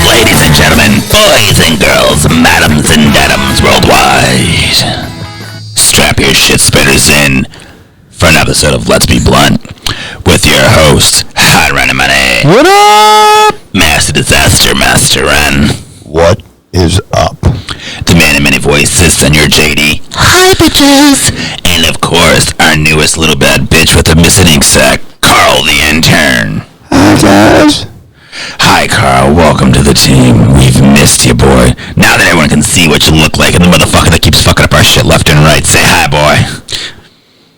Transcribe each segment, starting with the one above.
Ladies and gentlemen, boys and girls, madams and dadums worldwide, strap your shit spitters in for an episode of Let's Be Blunt with your host, Hot Run Money. What up? Master Disaster, Master Run. What is up? The man in many voices, Senor JD. Hi, bitches. And of course, our newest little bad bitch with a missing ink sack, Carl the Intern. Hi, guys. Hi, Carl. Welcome to the team. We've missed you, boy. Now that everyone can see what you look like and the motherfucker that keeps fucking up our shit left and right, say hi, boy.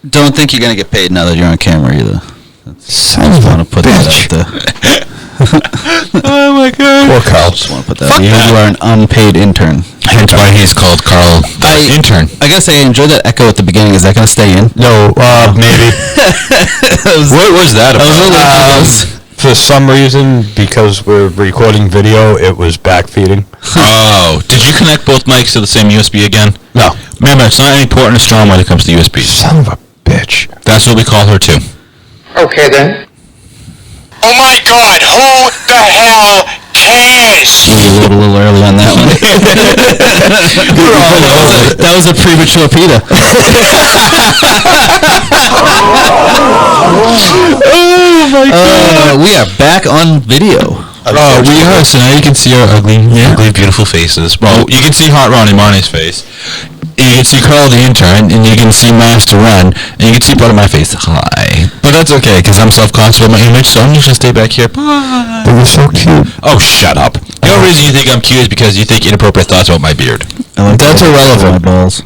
Don't think you're gonna get paid now that you're on camera either. Son of a bitch. Oh my god. Poor Carl. Just want to put that out. You are an unpaid intern. Hence why he's called Carl the Intern. I gotta say, I enjoyed that echo at the beginning. Is that gonna stay in? No, maybe. What was that about? For some reason, because we're recording video, it was backfeeding. Oh, did you connect both mics to the same USB again? No. Remember, it's not any important or strong when it comes to USBs. Son of a bitch. That's what we call her too. Okay then. Oh my god, who the hell cares? You were a little early on that one. That was a premature PETA. Oh my god. We are back on video. Oh, we are. So now you can see our ugly, beautiful faces. Well, you can see Hot Ronnie Marnie's face. You can see Carl the Intern, and you can see Master Run, and you can see part of my face. Hi. But that's okay, because I'm self-conscious about my image, so I'm just going to stay back here. Bye. They were so cute. Oh, shut up. The only reason you think I'm cute is because you think inappropriate thoughts about my beard. That's irrelevant. My balls.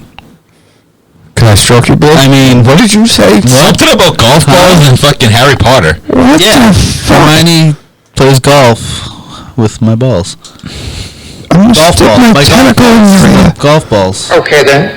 Can I stroke your balls? I mean, what did you say? Something about golf balls and fucking Harry Potter. What Yeah, the fuck? Hermione plays golf with my balls. I'm gonna Golf stick balls. my My tentacle in your golf balls. Okay then.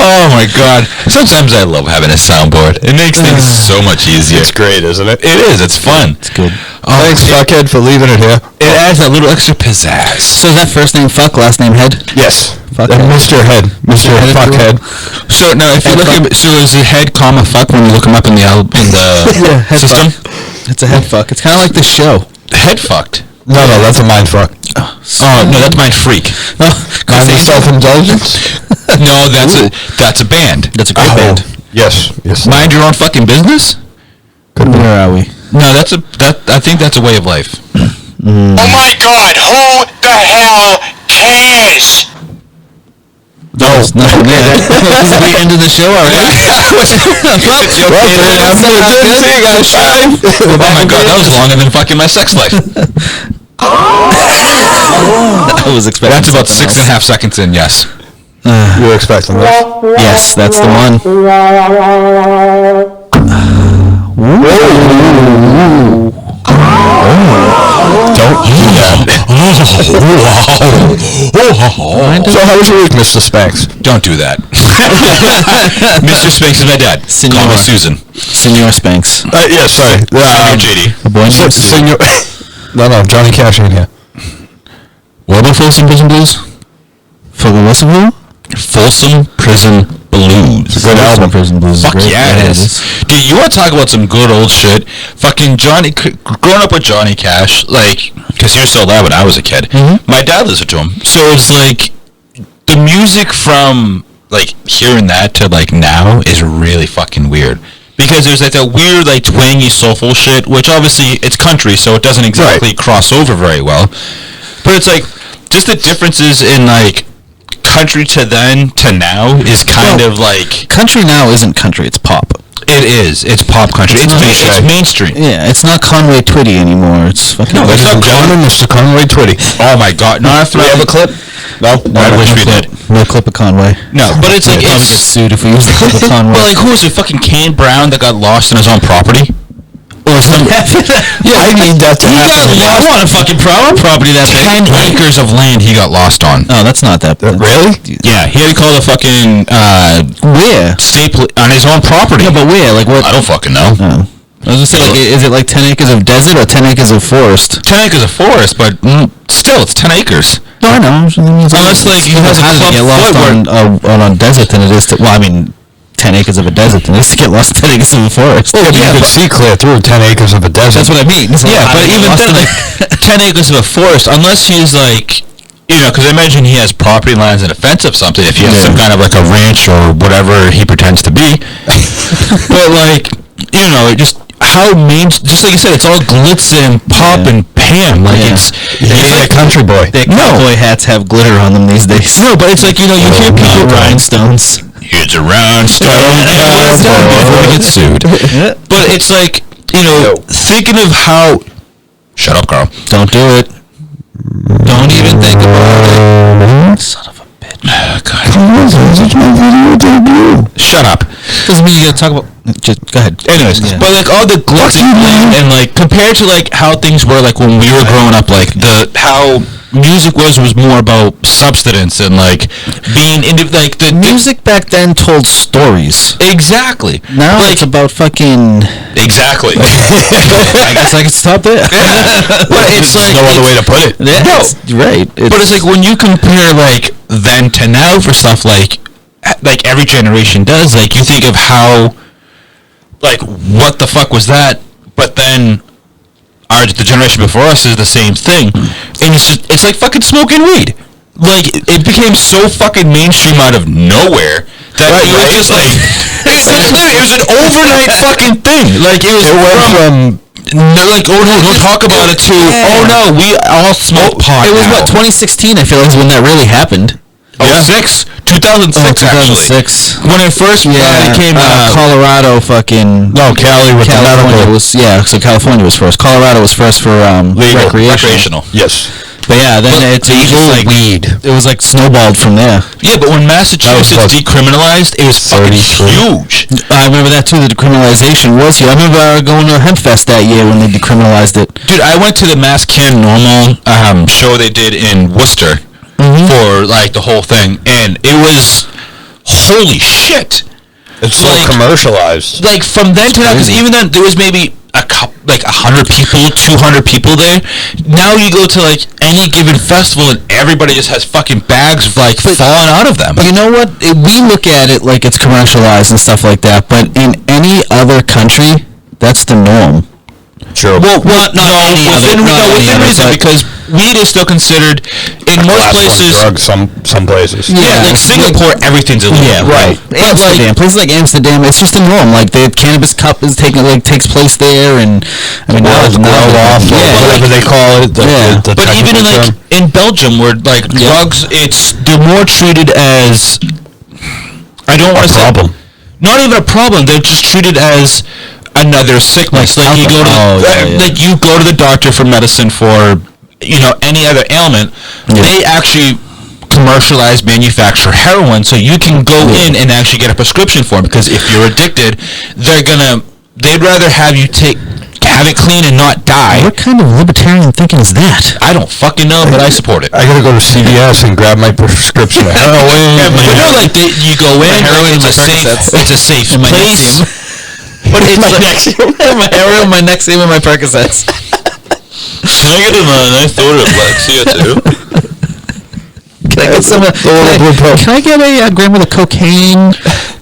Oh my god. Sometimes I love having a soundboard. It makes things so much easier. It's great, isn't it? It is. It's fun. It's good. Oh, Thanks, fuckhead, for leaving it here. It adds that little extra pizzazz. So is that first name Fuck, last name Head? Yes. Fuckhead. Mr. Head. Mr. Fuckhead. So now, if you look at so is it head, comma, fuck when you look them up in the Head system? fuck. It's a head fuck. It's kind of like this show. Head fucked. No, that's a mind fuck. Oh no, that's mind freak. Mind of self-indulgence? No, that's a band. That's a great band. Yes. Mind your own fucking business. Where are we? No, I think that's a way of life. Oh my god, who the hell cares? No, nothing there. This is the end of the show already. Oh my god, that was longer than fucking my sex life. I was expecting. That's about 6.5 seconds in. Yes. You were expecting that. Yes, that's the one. Don't do that. So how was your week, Mr. Spanks? Don't do that. Mr. Spanks is my dad. Call me Susan. Senor Spanks. Yeah, sorry. Senor JD. A boy named Susan. No, Johnny Cash ain't here. What about Folsom Prison Blues? Folsom who? Folsom Prison Blues. Good album. Prison Blues. Fuck yeah, it is. Dude, you want to talk about some good old shit? Fucking growing up with Johnny Cash, like, because he was still alive when I was a kid. Mm-hmm. My dad listened to him. So it's like, the music from, like, hearing that to, like, now is really fucking weird. Because there's, like, that weird, like, twangy, soulful shit, which obviously, it's country, so it doesn't exactly cross over very well. But it's, like, just the differences in, like, country to then to now is kind of like... Country now isn't country, it's pop. It is. It's pop country. It's mainstream. Yeah, it's not Conway Twitty anymore. It's fucking... No, it's not Gentlemen, Mr. Conway Twitty. Oh my god. No, Do we have a clip? No, I wish we did. No clip of Conway. No, but it's like... Probably get sued if we use the clip of Conway. Well, like, who was it? Fucking Kane Brown that got lost in his own property? or some. I need that to happen. I want a fucking property that big. 10 acres of land he got lost on. Oh, that's not that bad. Really? Yeah, he had to call the fucking Where? state on his own property. Yeah, but where? Like what? I don't fucking know. Oh. I was gonna say, like, is it like 10 acres of desert or 10 acres of forest? 10 acres of forest, but still, it's 10 acres. No, I know. Unless, like, he has a to club get lost foot on desert than it is to, well, I mean, 10 acres of a desert than it is to get lost 10 acres of a forest. Yeah, but you could see clear through 10 acres of a desert. That's what I mean. Yeah, but even then, like, 10 acres of a forest, unless he's, like, you know, because I imagine he has property lines and a fence of something, if he has some kind of, like, a ranch or whatever he pretends to be. But, like, you know, it just... just like you said, it's all glitz and pop and Pam. Like it's like a country boy. Their cowboy hats have glitter on them these days. No, but it's like, you know, you hear people rhinestones. Here's a rhinestone before we get sued. But it's like, you know, thinking of how. Shut up, Carl. Don't do it. Don't even think about it. Son of a bitch. God. Shut up. Doesn't mean you gotta talk about. Just go ahead. Anyways, but like all the glitz and like compared to like how things were like when we were growing up, like how music was more about substance and like being into like the music back then told stories. Exactly. Now like, it's about fucking. Exactly. I guess I can stop there. But it's like no other way to put it. Yeah, no, right. But it's like when you compare like then to now for stuff like every generation does, like you think of how. Like, what the fuck was that? But then, the generation before us is the same thing. And it's like fucking smoking weed. Like, it became so fucking mainstream out of nowhere that it was just like, it was an overnight fucking thing. Like, it went from like, oh no, don't talk about it to, oh no, we all smoke pot. It was now. what, 2016, I feel like, is when that really happened. 2006, actually. 2006. When it first became Colorado fucking... No, Cali with California the medical. so California was first. Colorado was first for recreational. Yes. But yeah, then it's like weed. It was like snowballed from there. Yeah, but when Massachusetts decriminalized, it was fucking huge. I remember that too. The decriminalization was huge. I remember going to Hempfest that year when they decriminalized it. Dude, I went to the Mass Can Normal show they did in Worcester for like the whole thing, and it was holy shit. It's so commercialized. Like from then to now, because even then there was maybe a couple, like 100 people, 200 people there. Now you go to like any given festival and everybody just has fucking bags like falling out of them. You know what? We look at it like it's commercialized and stuff like that, but in any other country, that's the norm. Sure. Well, within reason, because weed is still considered in most places. Drug, some places. Yeah, like Singapore, everything's illegal. Yeah, right. Amsterdam, places like Amsterdam, it's just a norm. Like the cannabis cup is takes place there, and I mean, whatever they call it. The but even in Belgium, where like drugs, they're more treated as I don't want to say problem. Not even a problem. They're just treated as another sickness. Like you go to like you go to the doctor for medicine for any other ailment. They actually manufacture heroin, so you can go in and actually get a prescription for it, because if you're addicted, they'd rather have you have it clean and not die. What kind of libertarian thinking is that? I don't fucking know, but I support it. I gotta go to CVS and grab my prescription of heroin. Like you go in, heroin, it's a safe place. But it's my my heroin, my Nexium, and my Percocets. Can I get a nice order of Lexia too? Can I get some? Can I get a gram of the cocaine?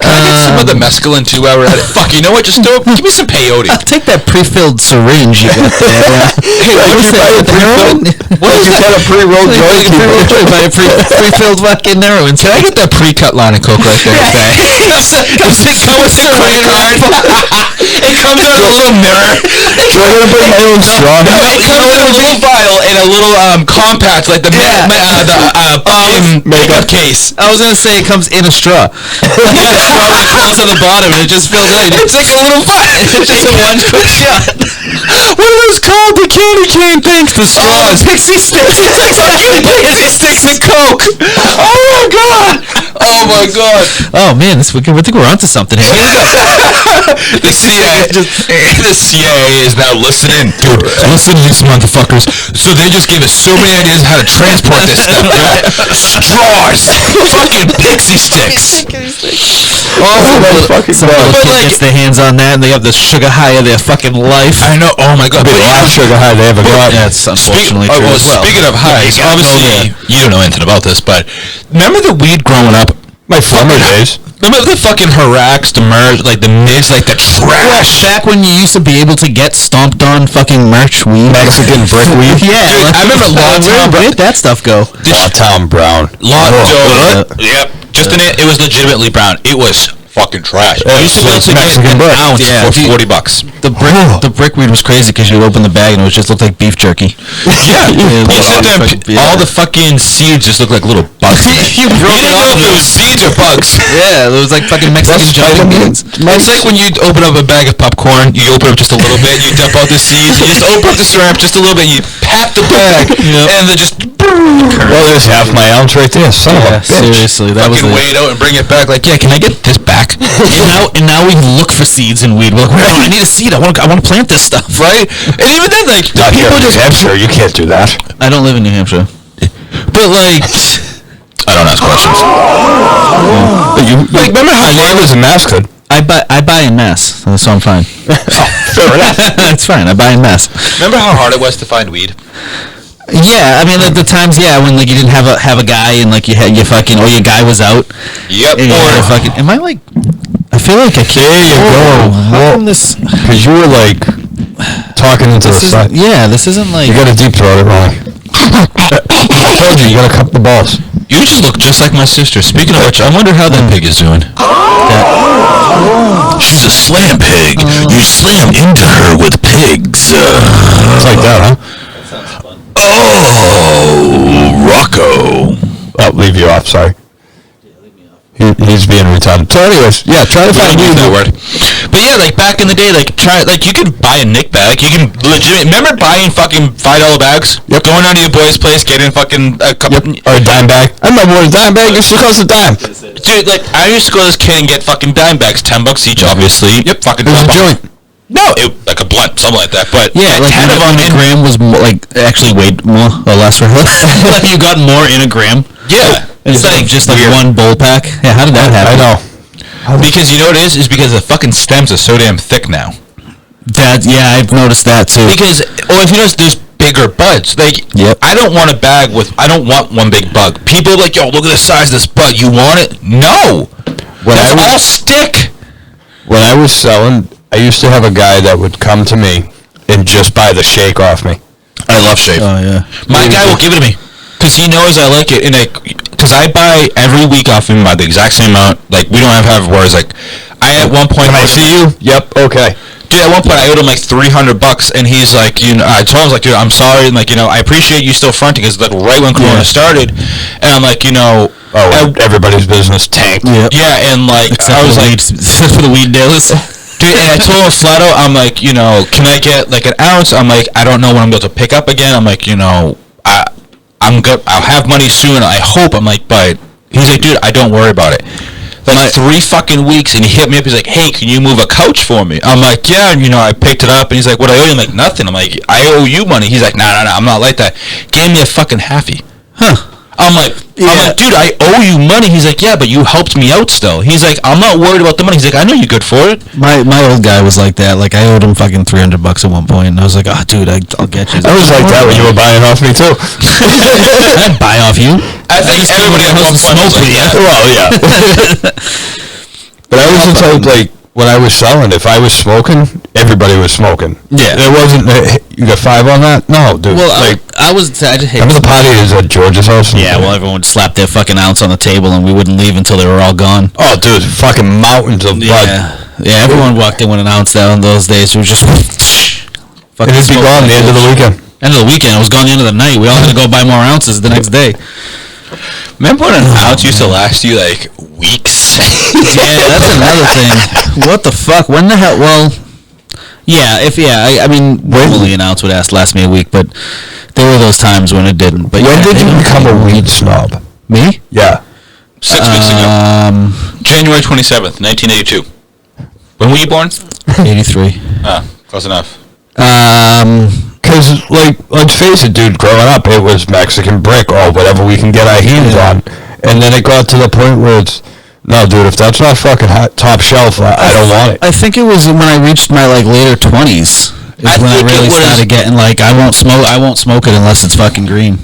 Can I get some of the mescaline too while we're at it? Fuck, you know what? Just give me some peyote. I'll take that pre-filled syringe you got there. Hey, what's that? What is that? A pre-rolled joint? Pre-filled fucking heroin. Can I get that pre-cut line of coke right there? Does it come with a credit card? It comes out of a little mirror. Do I gotta bring my own straw? No, it comes in a little vial and a little compact, like the makeup case. I was gonna say it comes in a straw. It falls to the bottom and it just fills in. It's like a little vial. It's just a one quick shot. What are those called? The candy cane things. The straws. Pixie sticks. Pixie sticks and Coke. Oh my god. Oh my god. Oh man, I think we're onto something here. The CIA is now listening. Dude, listen to these motherfuckers. So they just gave us so many ideas on how to transport this stuff, dude. Straws. Fucking pixie sticks. Some little kid gets their hands on that, and they have the sugar high of their fucking life. I know. Oh my god. The last sugar high they ever got. Yeah, it's unfortunately true as well. Speaking of highs, obviously you don't know anything about this, but remember the weed growing up? My former days. Remember the fucking Harax, the merge, like the Miz, like the trash? Back when you used to be able to get stomped on fucking merch weed. Mexican brick weed. Yeah. Dude, I remember Where did that stuff go? Lawtown Brown. Yep. Just in it was legitimately brown. It was fucking trash. Yeah, You used to be able to get Mexican an brick. ounce Yeah, for dude. $40. The brick weed was crazy because you would open the bag and it just looked like beef jerky. Yeah. It You was sit there, fucking- all the fucking seeds just look like little bugs. You broke didn't it know off. if it was seeds or bugs. Yeah, it was like fucking Mexican jelly beans. It's like when you open up a bag of popcorn, you open up just a little bit, you dump out the seeds, you just open up the syrup just a little bit, you pat the bag, and then just Well, there's half my ounce right there. Son of a bitch. Seriously, that was fucking weigh it out and bring it back. Like, yeah, can I get this back? and now we look for seeds in weed. We're like, I need a seed. I want to plant this stuff. Right? And even then, like, the Not here people in New just... Hampshire. You can't do that. I don't live in New Hampshire. But, like... I don't ask questions. But you remember how I was in Mass could? I buy in mass, so I'm fine. Fair enough. It's fine. I buy in mass. Remember how hard it was to find weed? Yeah, I mean at the times, when like you didn't have a guy and like you had your fucking or your guy was out. Yep. And you had a fucking. Am I like? I feel like I can't. There you go. How come this? Because you were like talking into the side. Yeah, this isn't like. You got to deep throat it, Ronnie. I told you, you got to cup the balls. You just look just like my sister. Speaking of which, I wonder how that pig is doing. She's a slam pig. You slam into her with pigs. It's like that, huh? Oh, Rocco. I'll leave you off, sorry. He's being retarded. So anyways, yeah, try to find Use weed. that word. But yeah, like back in the day, like you could buy a Nick bag. You can legit remember buying fucking $5 bags. Yep. Going down to your boy's place, getting fucking a couple. Yep. Or a dime bag. I remember when a dime bag used to cost a dime. Dude, like I used to go to this kid and get fucking dime bags, $10 each, obviously. Yep. Fucking It was a $12. joint. No, like a blunt, something like that. But Yeah, like 10 of them a gram was more, like actually weighed more or less for her. Like you got more in a gram. Yeah. It's like just like one bowl pack. Yeah, how did that happen? I know. Because you know what it is because the fucking stems are so damn thick now. I've noticed that too. Because, if you notice, there's bigger buds. Like, Yep. I don't want a bag I don't want one big bug. People are like, yo, look at the size of this bud. You want it? No. That's all stick. When I was selling, I used to have a guy that would come to me and just buy the shake off me. I love shave. Oh yeah. My guy will give it to me. Because he knows I like it. And because I buy every week off him by the exact same amount. Like, we don't have words. Like, I at one point... Can I see you? Yep, okay. Dude, at one point I owed him like $300, and he's like, I told him, I was like, dude, I'm sorry, and like, I appreciate you still fronting, because like right when Corona started, and I'm like, Everybody's business tanked. Yep. yeah, and like, Except I was like, except for the weed dealers. dude, and I told him flat out, I'm like, can I get like an ounce? I'm like, I don't know when I'm going to pick up again. I'm like, I'm good. I'll have money soon. I hope. I'm like, but he's like, dude, I don't worry about it. Like 3 fucking weeks, and he hit me up. He's like, hey, can you move a couch for me? I'm like, yeah. And, I picked it up, and he's like, what I owe you? I'm like, nothing. I'm like, I owe you money. He's like, no, I'm not like that. Gave me a fucking halfie. Huh. I'm like, dude, I owe you money. He's like, yeah, but you helped me out still. He's like, I'm not worried about the money. He's like, I know you're good for it. My old guy was like that. Like I owed him fucking $300 at one point, and I was like, oh, dude, I'll get you. I was like that when you were buying off me too. I'd buy off you. I think everybody at one point was like, yeah. Well, yeah. But I was the type, like, when I was selling, if I was smoking, everybody was smoking. Yeah. It wasn't, you got 5 on that? No, dude. Well, like, I just hate. remember the party is at George's house? Yeah, well, everyone would slap their fucking ounce on the table, and we wouldn't leave until they were all gone. Oh, dude, fucking mountains of blood. Yeah, everyone walked in with an ounce down those days. It was just And it'd be gone the end of the weekend. End of the weekend. It was gone the end of the night. We all had to go buy more ounces the next day. Remember when an ounce used to last you like weeks? Yeah, that's another thing. What the fuck? When the hell? Well, I mean, normally an ounce would last me a week, but there were those times when it didn't. But When did you become a weed snob? Me? Yeah. 6 weeks ago. January 27th, 1982. When were you born? 83. Ah, close enough. Because, like, let's face it, dude, growing up, it was Mexican brick or whatever we can get our hands on. And then it got to the point where it's, no, dude, if that's not fucking top shelf, I don't want it. I think it was when I reached my, like, later 20s. Is when I really started getting, like, I won't smoke it unless it's fucking green.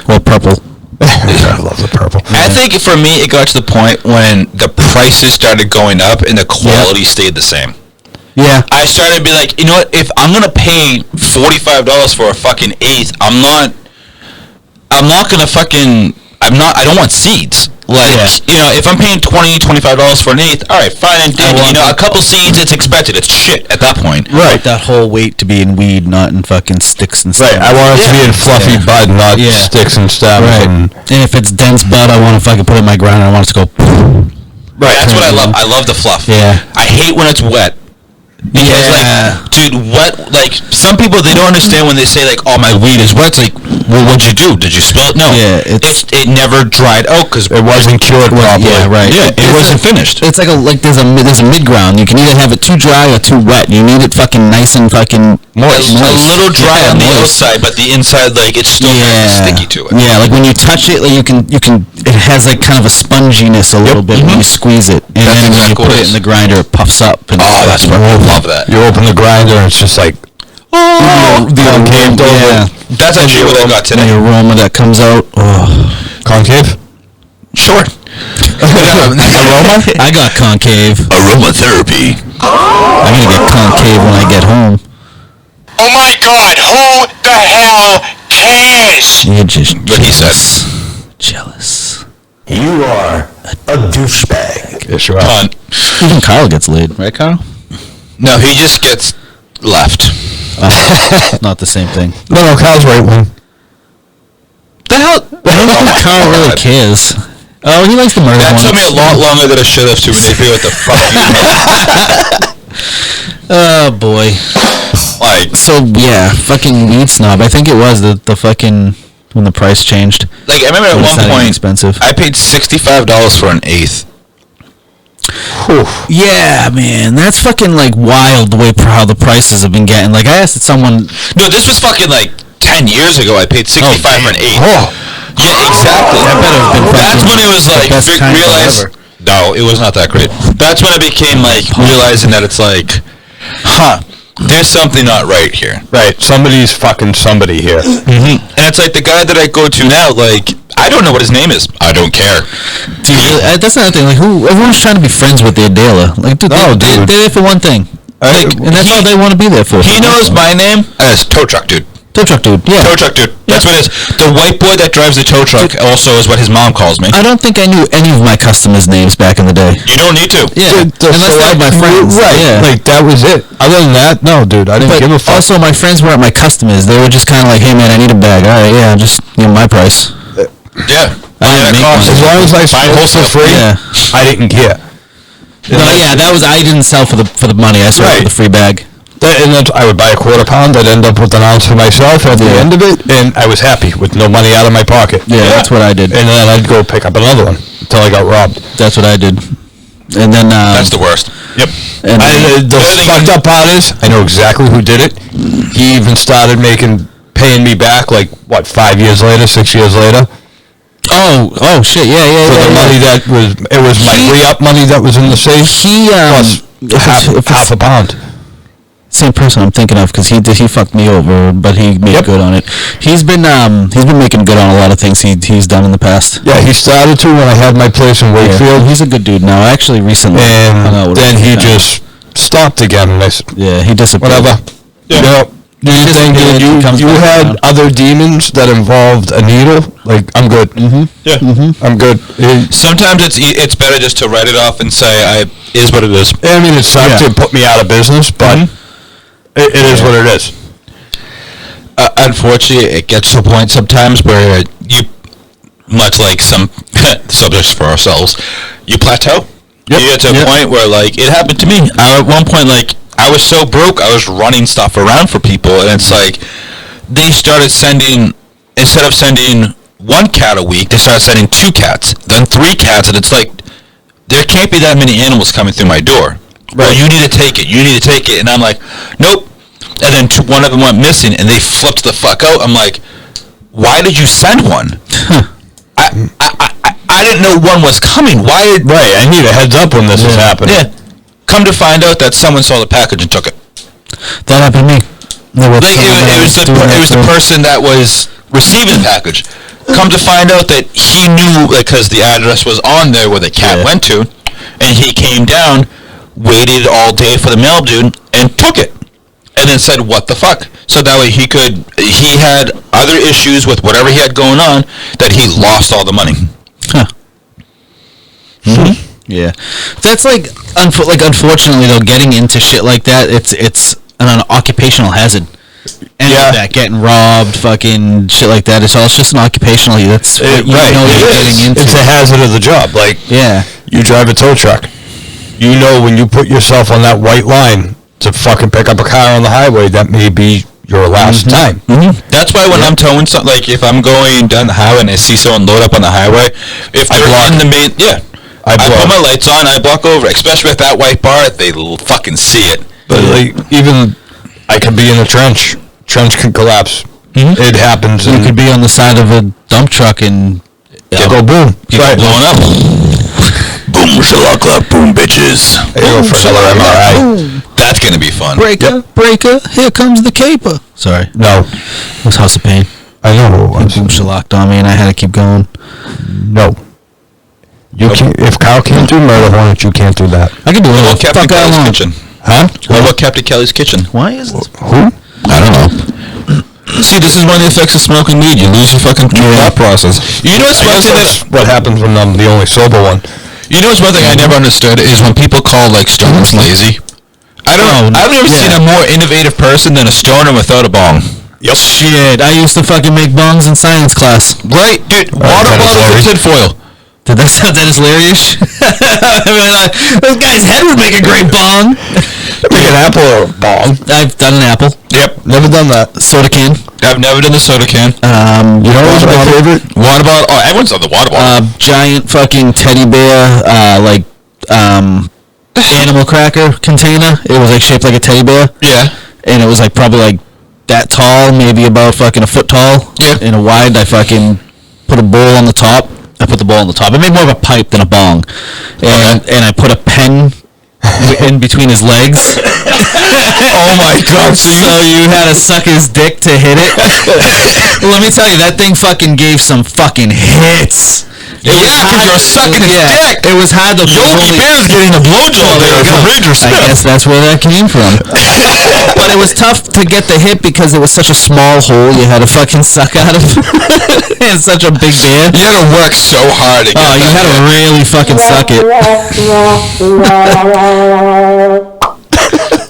Or purple. I love the purple. I think for me, it got to the point when the prices started going up and the quality stayed the same. Yeah. I started to be like, you know what? If I'm gonna pay $45 for a fucking eighth, I'm not gonna fucking. I don't want seeds. Like, you know, if I'm paying $25 for an eighth, all right, fine and dandy. You know, a couple seeds, it's expected. It's shit at that point. Right. I want that whole weight to be in weed, not in fucking sticks and stems. Right. I want it to be in fluffy bud, not sticks and stems. Right. And if it's dense bud, I want to fucking put it in my grinder. I want it to go. Right. That's what I love. I love the fluff. Yeah. I hate when it's wet. Because, like, dude, what, like, some people, they don't understand when they say, like, oh, my weed is wet. It's like, well, what'd you do? Did you spill it? No. Yeah, it never dried out because it wasn't cured properly. Yeah, right. Yeah, it wasn't finished. It's like there's a mid-ground. You can either have it too dry or too wet. You need it fucking nice and fucking moist. A little dry on the outside, but the inside, like, it's still kind of sticky to it. Yeah, like when you touch it, like you can. It has like kind of a sponginess a little bit when you squeeze it, and then when you put it in the grinder, it puffs up. And that's what I love that. You open the grinder, and it's just like the concave. Yeah, that's actually what I got today. The aroma that comes out. Concave. Sure. Aroma? I got concave. Aromatherapy. I'm gonna get concave when I get home. Oh my god, who the hell cares? You're just what he said. Jealous. You are a douchebag. Yes, you are. Even Kyle gets laid, right, Kyle? No, he just gets left. Not the same thing. No, Kyle's right wing. The hell? I don't think Kyle really cares. Oh, he likes the murder. That took me a lot longer than I should have to manipulate what the fuck you mean. Oh, boy. Like, so, yeah, fucking weed snob. I think it was the fucking, when the price changed. Like, I remember at one point, expensive. I paid $65 for an eighth. Yeah, man, that's fucking like wild the way how the prices have been getting. Like I asked someone. No, this was fucking like 10 years ago. I paid $65 for an eighth. Oh, yeah, exactly. That better have been. That's when it was like realized. No, it was not that great. That's when I became like realizing that it's like, there's something not right here. Right, somebody's fucking somebody here. Mm-hmm. And it's like the guy that I go to now, like. I don't know what his name is. I don't care. Dude, that's another thing. Like, everyone's trying to be friends with their dealer. Like, dude, they're there for one thing. Like, and that's all they want to be there for. He knows my name as Tow Truck Dude. Tow Truck Dude, yeah. Tow Truck Dude. That's what it is. The white boy that drives the tow truck also is what his mom calls me. I don't think I knew any of my customers' names back in the day. You don't need to. Yeah. Unless they were my friends. Right. Yeah. Like, that was it. Other than that, no, dude. I didn't give a fuck. Also, my friends weren't my customers. They were just kind of like, hey, man, I need a bag. All right, yeah, just my price. Yeah. As long as I sold for free, I didn't care. No, yeah, I didn't sell for the money. I sold for the free bag. And then I would buy a quarter pound. I'd end up with an ounce for myself at the end of it, and I was happy with no money out of my pocket. Yeah, that's what I did. And then I'd go pick up another one until I got robbed. That's what I did. And then that's the worst. Yep. And the fucked up part is, I know exactly who did it. He even started paying me back 5 years later, 6 years later. Oh shit, yeah. For the money that was my re-up money that was in the safe. Plus half a pound. Same person I'm thinking of, because he fucked me over, but he made good on it. He's been making good on a lot of things he's done in the past. Yeah, he started to when I had my place in Wakefield. He's a good dude now. Actually, recently, and then he just stopped again. And I said, he disappeared. Whatever. Yeah. You think you had other demons that involved a needle? Like, I'm good. Mm-hmm. Yeah. Mm-hmm. I'm good. Sometimes it's better just to write it off and say, is what it is. I mean, it sucked to put me out of business, but it is what it is. Unfortunately, it gets to a point sometimes where you, much like some subjects for ourselves, you plateau. Yep. You get to a point where, like, it happened to me. At one point, like, I was so broke, I was running stuff around for people, and it's like, they started sending, instead of sending 1 cat a week. They started sending 2 cats, then 3 cats, and it's like, there can't be that many animals coming through my door. Well, you need to take it. You need to take it. And I'm like, nope. And then one of them went missing, and they flipped the fuck out. I'm like, why did you send one? I didn't know one was coming. Why? Right, I need a heads up when this is happening. Yeah. Come to find out that someone saw the package and took it. That happened to me. It was the person that was receiving the package. Come to find out that he knew, because the address was on there where the cat went to, and he came down, waited all day for the mail dude, and took it. And then said, what the fuck? So that way he had other issues with whatever he had going on, that he lost all the money. Huh. Mm-hmm. Yeah. That's unfortunately though, getting into shit like that, it's an occupational hazard. And that, getting robbed, fucking shit like that, it's just an occupational, that's what you're getting into. It's a hazard of the job. Like, you drive a tow truck. You know when you put yourself on that white line to fucking pick up a car on the highway, that may be your last time. Mm-hmm. That's why when I'm towing something, like if I'm going down the highway and I see someone load up on the highway, if they're in the main, I put my lights on, I block over, especially with that white bar, they fucking see it. But like, even I could be in a trench could collapse. Mm-hmm. It happens. You could be on the side of a dump truck and go boom. You get blown up. Boom shalaka, boom bitches. Boom shalaka, MRI. That's gonna be fun. Breaker, here comes the caper. Sorry. No. It was House of Pain. I know. Boom shalocked on me and I had to keep going. No. You can't, if Kyle can't do Murder Hornet, you can't do that. I can do it. What Captain Kelly's Kitchen? Huh? What Captain Kelly's Kitchen? Why is this? Who? I don't know. See, this is one of the effects of smoking weed. You lose your fucking thought process. You know what's one thing that's what happens when I'm the only sober one. You know what's one thing I never understood is when people call like stoners lazy. I don't know. I've never seen a more innovative person than a stoner without a bong. Yep. Shit, I used to fucking make bongs in science class. Right, dude. Water bottles with tinfoil. Did that sound that hilarious? This guy's head would make a great bong. Make an apple or a bong. I've done an apple. Yep, never done that. Soda can. I've never done the soda can. You know what's my favorite? Water bottle. Oh, everyone's done the water bottle. Giant fucking teddy bear, animal cracker container. It was like shaped like a teddy bear. Yeah. And it was like probably like that tall, maybe about fucking a foot tall. Yeah. In a wide, I fucking put a bowl on the top. I put the bowl on the top. I made more of a pipe than a bong. And I put a pen in between his legs. Oh my god. So you had to suck his dick to hit it. Let me tell you, that thing fucking gave some fucking hits. Because you're sucking his dick. It was hard to Yogi Bear's getting a blowjob there from Ranger Smith. I guess that's where that came from. But it was tough to get the hit because it was such a small hole you had to fucking suck out of. It's such a big bear. You had to work so hard to get you had to really fucking suck it.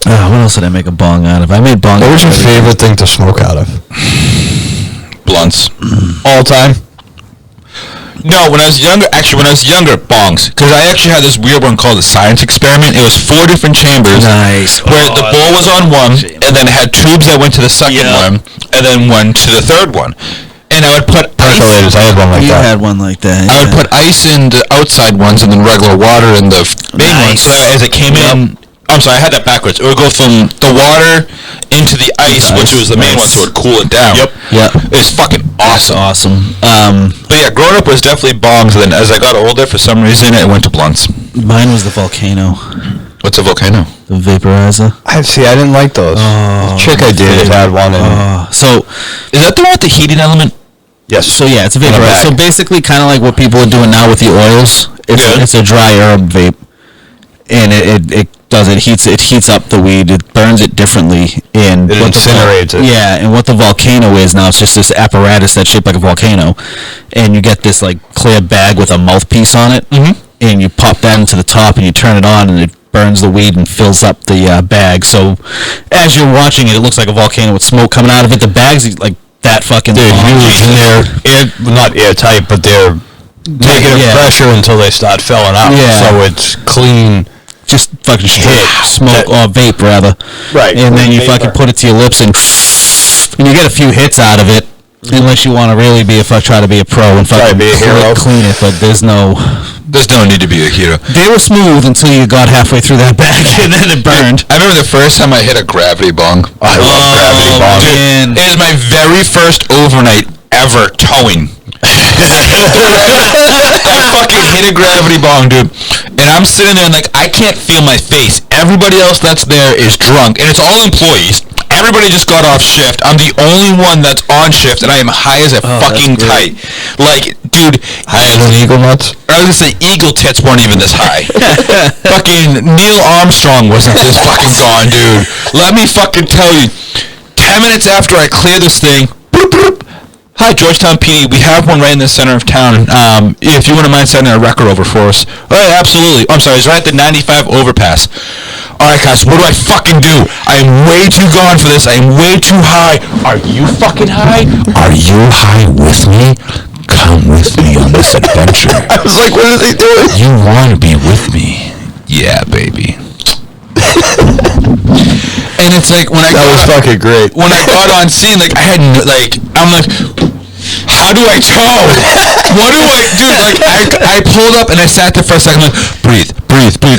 What else did I make a bong out of? I made bong. What was your favorite thing to smoke out of? Blunts. All time? No, when I was younger, bongs. Because I actually had this weird one called the science experiment. It was 4 different chambers. Nice. Where the bowl was on one, and then it had tubes that went to the second one, and then one to the third one. And I would put percolators. I had one like that. You had one like that. I would put ice in the outside ones, and then regular water in the main ones. So as it came in, I'm sorry, I had that backwards. It would go from the water into the ice, which was the main one, so it would cool it down. Yep. Yeah. It was fucking awesome. Awesome. But yeah, growing up was definitely bongs. And then as I got older, for some reason, it went to blunts. Mine was the volcano. What's a volcano? The vaporizer. I didn't like those. The chick I dated had one. So, is that the one with the heating element? Yes. So yeah, it's a vaporizer. So basically, kind of like what people are doing now with the oils. It's a dry herb vape, and it heats up the weed. It burns it differently. And it incinerates it. Yeah, and what the volcano is now, it's just this apparatus that's shaped like a volcano, and you get this like clear bag with a mouthpiece on it, and you pop that into the top, and you turn it on, and it burns the weed and fills up the bag. So as you're watching it, it looks like a volcano with smoke coming out of it. The bag's like that fucking. They're huge, and they're not airtight, but they're negative pressure until they start filling out. Yeah. So it's clean. Just fucking straight smoke or vape rather. Right. And then you fucking put it to your lips and you get a few hits out of it, Unless you want to really try to be a pro and fucking be a hero. clean it, but there's no need to be a hero. They were smooth until you got halfway through that bag and then it burned. I remember the first time I hit a gravity bong. I love gravity bong. Man. It is my very first overnight ever towing. I fucking hit a gravity bong, dude. And I'm sitting there and like, I can't feel my face. Everybody else that's there is drunk. And it's all employees. Everybody just got off shift. I'm the only one that's on shift, and I am high as a fucking kite. Like, dude. Higher than eagle nuts? I was gonna say eagle tits weren't even this high. Fucking Neil Armstrong wasn't this fucking gone, dude. Let me fucking tell you. 10 minutes after I clear this thing, bloop, bloop. Hi, Georgetown PD. We have one right in the center of town. If you wouldn't mind sending a record over for us. Oh, yeah, absolutely. I'm sorry, it's right at the 95 overpass. All right, guys, what do I fucking do? I am way too gone for this. I am way too high. Are you fucking high? Are you high with me? Come with me on this adventure. I was like, what are they doing? You want to be with me? Yeah, baby. And it's like when That was fucking great. When I got on scene, like I had I'm like, how do I tow? What do I do? Like I pulled up and I sat there for a second, like breathe.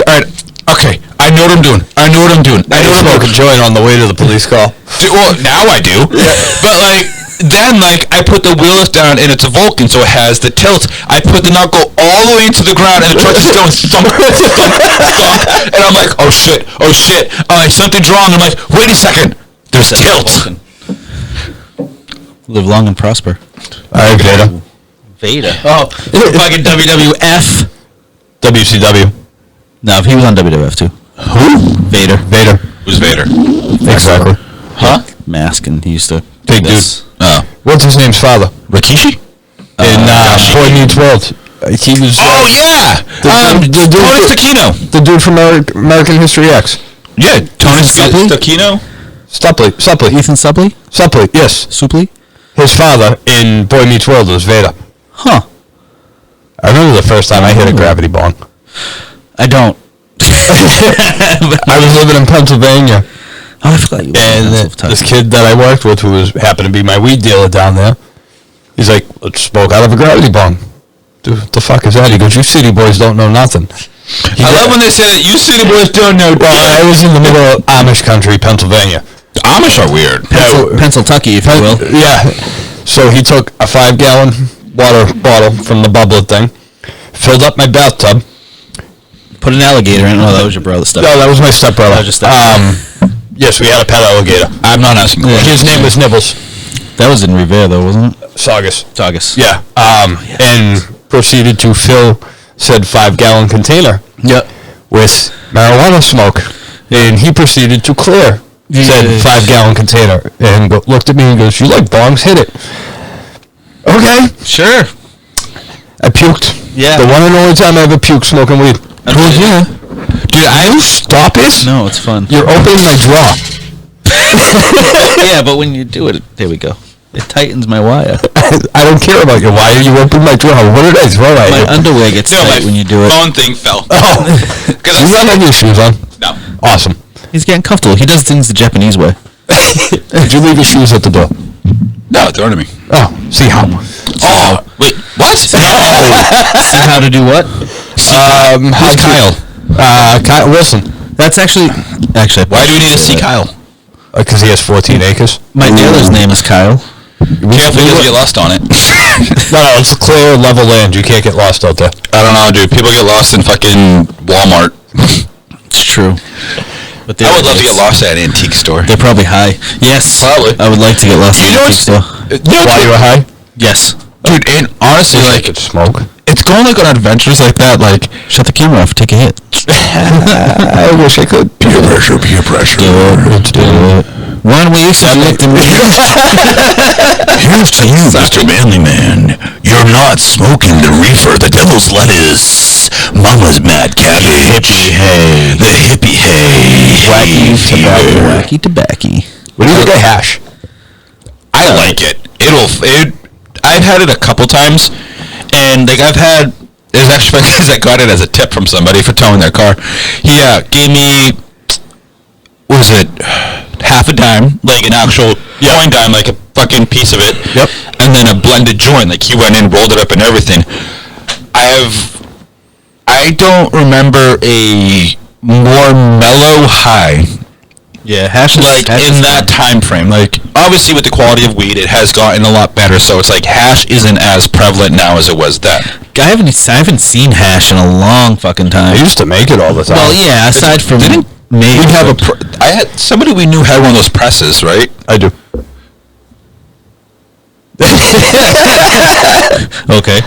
All right, okay, I know what I'm doing. I know what I'm doing. Smoke a joint on the way to the police call. Well, now I do. Yeah. But like then I put the wheel lift down and it's a Vulcan, so it has the tilt. I put the knuckle all the way into the ground and the truck is going thump, thump. And I'm like, oh shit. I'm like, something's wrong. I'm like, wait a second. There's tilt. Live long and prosper. All right, Veda. Vader. Oh, fucking WWF. WCW. No, he was on WWF too. Who? Vader. Who's Vader? Exactly. Huh? Mask, and he used to Big dude. Oh. What's his name's father? Rikishi? In Boy Meets World. He was... Oh, yeah! The dude Tony Stacchino. The dude from American History X. Yeah, Tony Stacchino. Suppley. Ethan Suppley? Suppley, yes. Suppley? His father in Boy Meets World was Vader. Huh. I remember the first time I hit a gravity bong. I don't. I was living in Pennsylvania. Oh, I forgot you. And this kid that I worked with, who happened to be my weed dealer down there, he's like, let's smoke out of a gravity bong. Dude, what the fuck is that? He goes, you city boys don't know nothing. I love when they say that, you city boys don't know. Well, I was in the middle of Amish country, Pennsylvania. The Amish are weird. Pennsyltucky, if you will. Yeah. So he took a 5-gallon water bottle from the bubbler thing, filled up my bathtub. Put an alligator in. Oh, that was your brother stuff. No, that was my stepbrother. Yes, we had a pet alligator. I'm not asking. His name was Nibbles. That was in Revere, though, wasn't it? Saugus. Yeah. And proceeded to fill said 5-gallon container with marijuana smoke. And he proceeded to clear said 5-gallon container and looked at me and goes, you like bongs? Hit it. Okay. Sure. I puked. Yeah. The one and only time I ever puked smoking weed. Yeah. Dude, stop it. No, it's fun. You're opening my drawer. Yeah, but when you do it, there we go. It tightens my wire. I don't care about your wire. You open my drawer. What did I throw at you? My underwear gets tight when you do it. Phone thing fell. Oh. You don't have your shoes on? No. Awesome. He's getting comfortable. He does things the Japanese way. Did you leave your shoes at the door? No, throw to me. Oh, see how? Oh, wait, what? See how to do what? Who's Kyle? Kyle Wilson. That's actually. Why do we need to see Kyle? Because he has 14 acres. My dealer's name is Kyle. Careful, you get lost on it. No, it's clear, level land. You can't get lost out there. I don't know, dude. People get lost in fucking Walmart. It's true. But I would love to get lost at an antique store. They're probably high. Yes. Probably. I would like to get lost at an antique store. While you were high? Yes. Dude, and honestly, I like, could smoke. it's going like on adventures like that, like, Shut the camera off. Take a hit. I wish I could. peer pressure. Let's do it. One way selecting. Here's to you, Mr. Manly Man. You're not smoking the reefer, the devil's lettuce, Mama's mad cabbage, hippie hay, the hippie hay, Wacky tobacco. What do you think of hash? I like it. I've had it a couple times, and like there's actually because I got it as a tip from somebody for towing their car. He gave me, what was it, half a dime, like an actual coin dime, like fucking piece of it. Yep. And then a blended joint. Like he went in, rolled it up, and everything. I don't remember a more mellow high. Yeah, hash is Like hash in is that time frame. Like obviously with the quality of weed, it has gotten a lot better. So it's like hash isn't as prevalent now as it was then. I haven't seen hash in a long fucking time. I used to make it all the time. Well, yeah. Aside from Didn't me, we have I had somebody we knew had one of those presses, right? I do. okay.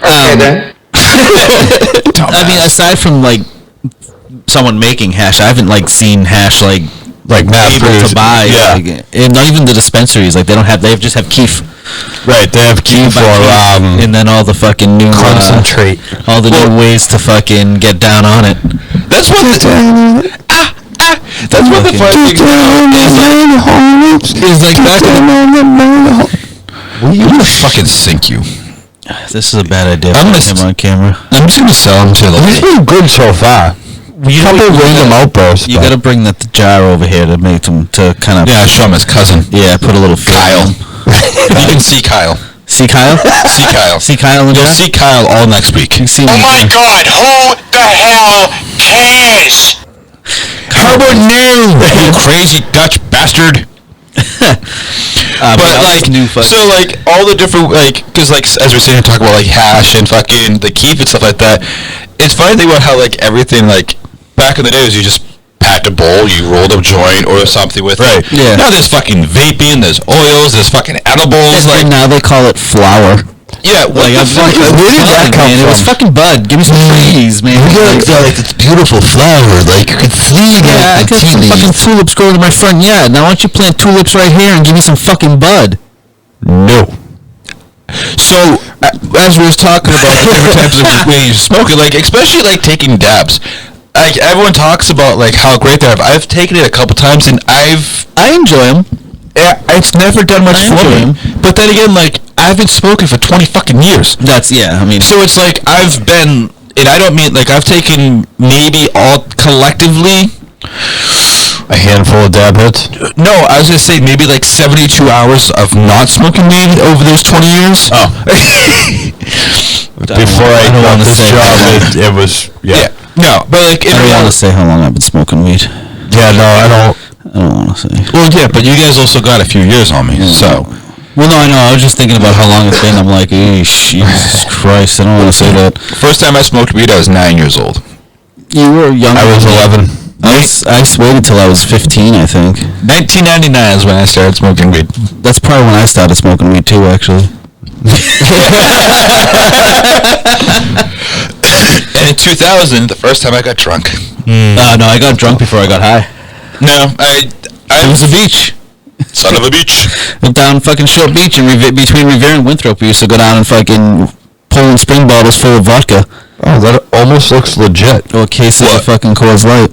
Okay then. I mean, aside from like someone making hash, I haven't like seen hash like mass able produced. to buy. Yeah. Like, and not even the dispensaries. Like they just have keef. Right, they have key for And then all the fucking new concentrate. all the new ways to fucking get down on it. That's what that's what the funny thing is like back in I'm gonna fucking sink you. This is a bad idea. I'm Putting him on camera. I'm just gonna sell them to He's been good so far. Couple random outbursts. You gotta bring the jar over here to make them to kind of show him his cousin. yeah, put a little Kyle. feel in. You can see Kyle. See Kyle? See Kyle. See Kyle in the You'll jar? see Kyle all next week. You see Oh him- my god, who the hell cares? How about you, you crazy Dutch bastard? But like, so like all the different like, because like as we're sitting here talking about like hash and fucking the keef and stuff like that, it's funny to think about how like everything like back in the days you just packed a bowl, you rolled a joint or something with it. Yeah. Now there's fucking vaping, there's oils, there's fucking edibles. And Like now they call it flour. yeah, what Like, the fuck? where did that come from? It was fucking bud. Give me some trees, man. like it's beautiful flower, like you can see yeah, I got some fucking tulips growing in my front yard. Now why don't you plant tulips right here and give me some fucking bud? No. So, as we was talking about like, different types of ways of smoking, like especially like taking dabs, like everyone talks about like how great they are. I've taken it a couple times and I enjoy them. it's never done much I for enjoy me. But then again, like I've been smoking for 20 fucking years. That's I mean, So it's like I've been, and I don't mean like I've taken maybe all collectively. A handful of dab hits. No, I was gonna say maybe like 72 hours of not smoking weed over those 20 years. Oh. Before I don't got wanna this say. job, it was Yeah. No, but like in I don't want reality, to say how long I've been smoking weed. Yeah, no, I don't. I don't want to say. well, yeah, but you guys also got a few years on me, so. Well, no, I know. I was just thinking about how long it's been. I'm like, Jesus Christ, I don't want to say that. First time I smoked weed, I was 9 years old. You were young. I was 11. I waited till I was 15, I think. 1999 is when I started smoking weed. That's probably when I started smoking weed too, actually. And in 2000, the first time I got drunk. No, I got drunk before I got high. No, It was a beach. son of a bitch. Went down fucking Short Beach and between Revere and Winthrop, we used to go down and fucking pulling spring bottles full of vodka. Oh, that almost looks legit. Or cases What? of fucking Coors Light.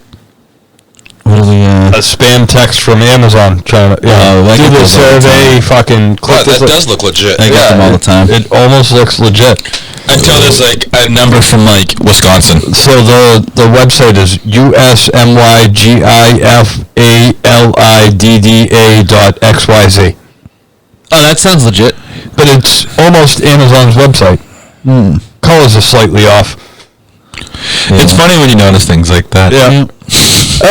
What are we, A spam text from Amazon trying to Oh, I do get the those all the survey. Fucking Wow, click that this. does look legit. I get them all the time. It almost looks legit. Until there's like a number from like Wisconsin. So the website is usmygifalidda.xyz. Oh, that sounds legit. But it's almost Amazon's website. Colors are slightly off. It's funny when you notice things like that. Yeah.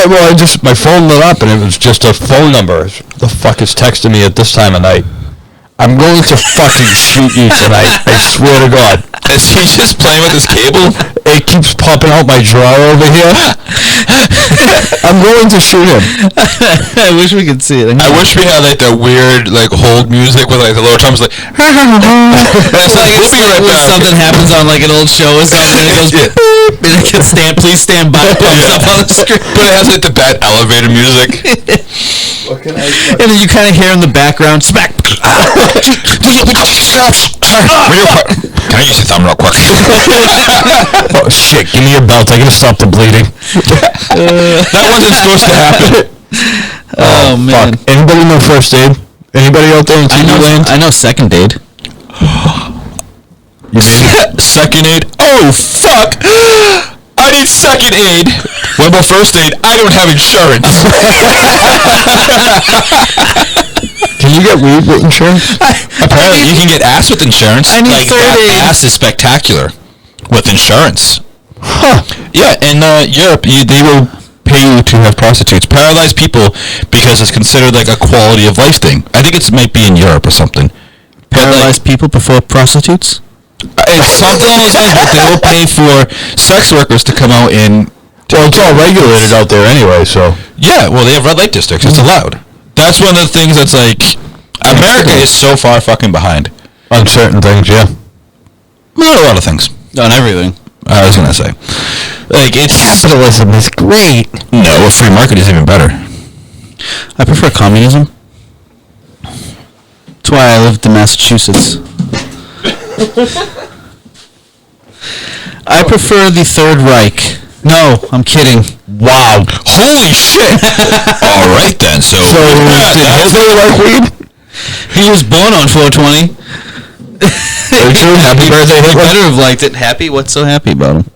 Well, my phone lit up and it was just a phone number. The fuck is texting me at this time of night? I'm going to fucking shoot you tonight. I swear to God. Is he just playing with his cable? It keeps popping out my drawer over here. I'm going to shoot him. I wish we could see it. I wish we had like the weird like hold music with like the lower tones like. It's like we'll be right when back. something happens on like an old show or something, and it goes, Yeah. and it can please stand by, pops up on the screen. But it has like the bad elevator music. And then you kind of hear in the background, smack. Can I use your thumb real quick? Oh shit, give me your belt. I gotta stop the bleeding. That wasn't supposed to happen. Oh, man. Fuck. Anybody know first aid? Anybody out there in TV land? I know second aid. Second aid. Oh fuck! I need second aid. What about first aid? I don't have insurance. Can you get weed with insurance? Apparently, you can get ass with insurance. I need like, 30. that ass is spectacular with insurance. Huh. Yeah, in Europe, they will pay you to have prostitutes, paralyzed people, because it's considered like a quality of life thing. I think it might be in Europe or something. Paralyzed people prefer prostitutes? It's something along those lines, but they will pay for sex workers to come out and... Well, it's all regulated out there anyway, so... Yeah, well, they have red light districts. It's allowed. That's one of the things that's like... America is so far fucking behind. On certain things, yeah. Not a lot of things. On everything. I was gonna say. Like, it's... Capitalism is great. No, a free market is even better. I prefer communism. That's why I lived in Massachusetts. I prefer the Third Reich. No, I'm kidding. Wow. Holy shit! Alright then, so... did Hitler like weed? He was born on 420. Very true. Happy birthday, He Hitler. better have liked it. Happy? What's so happy about him?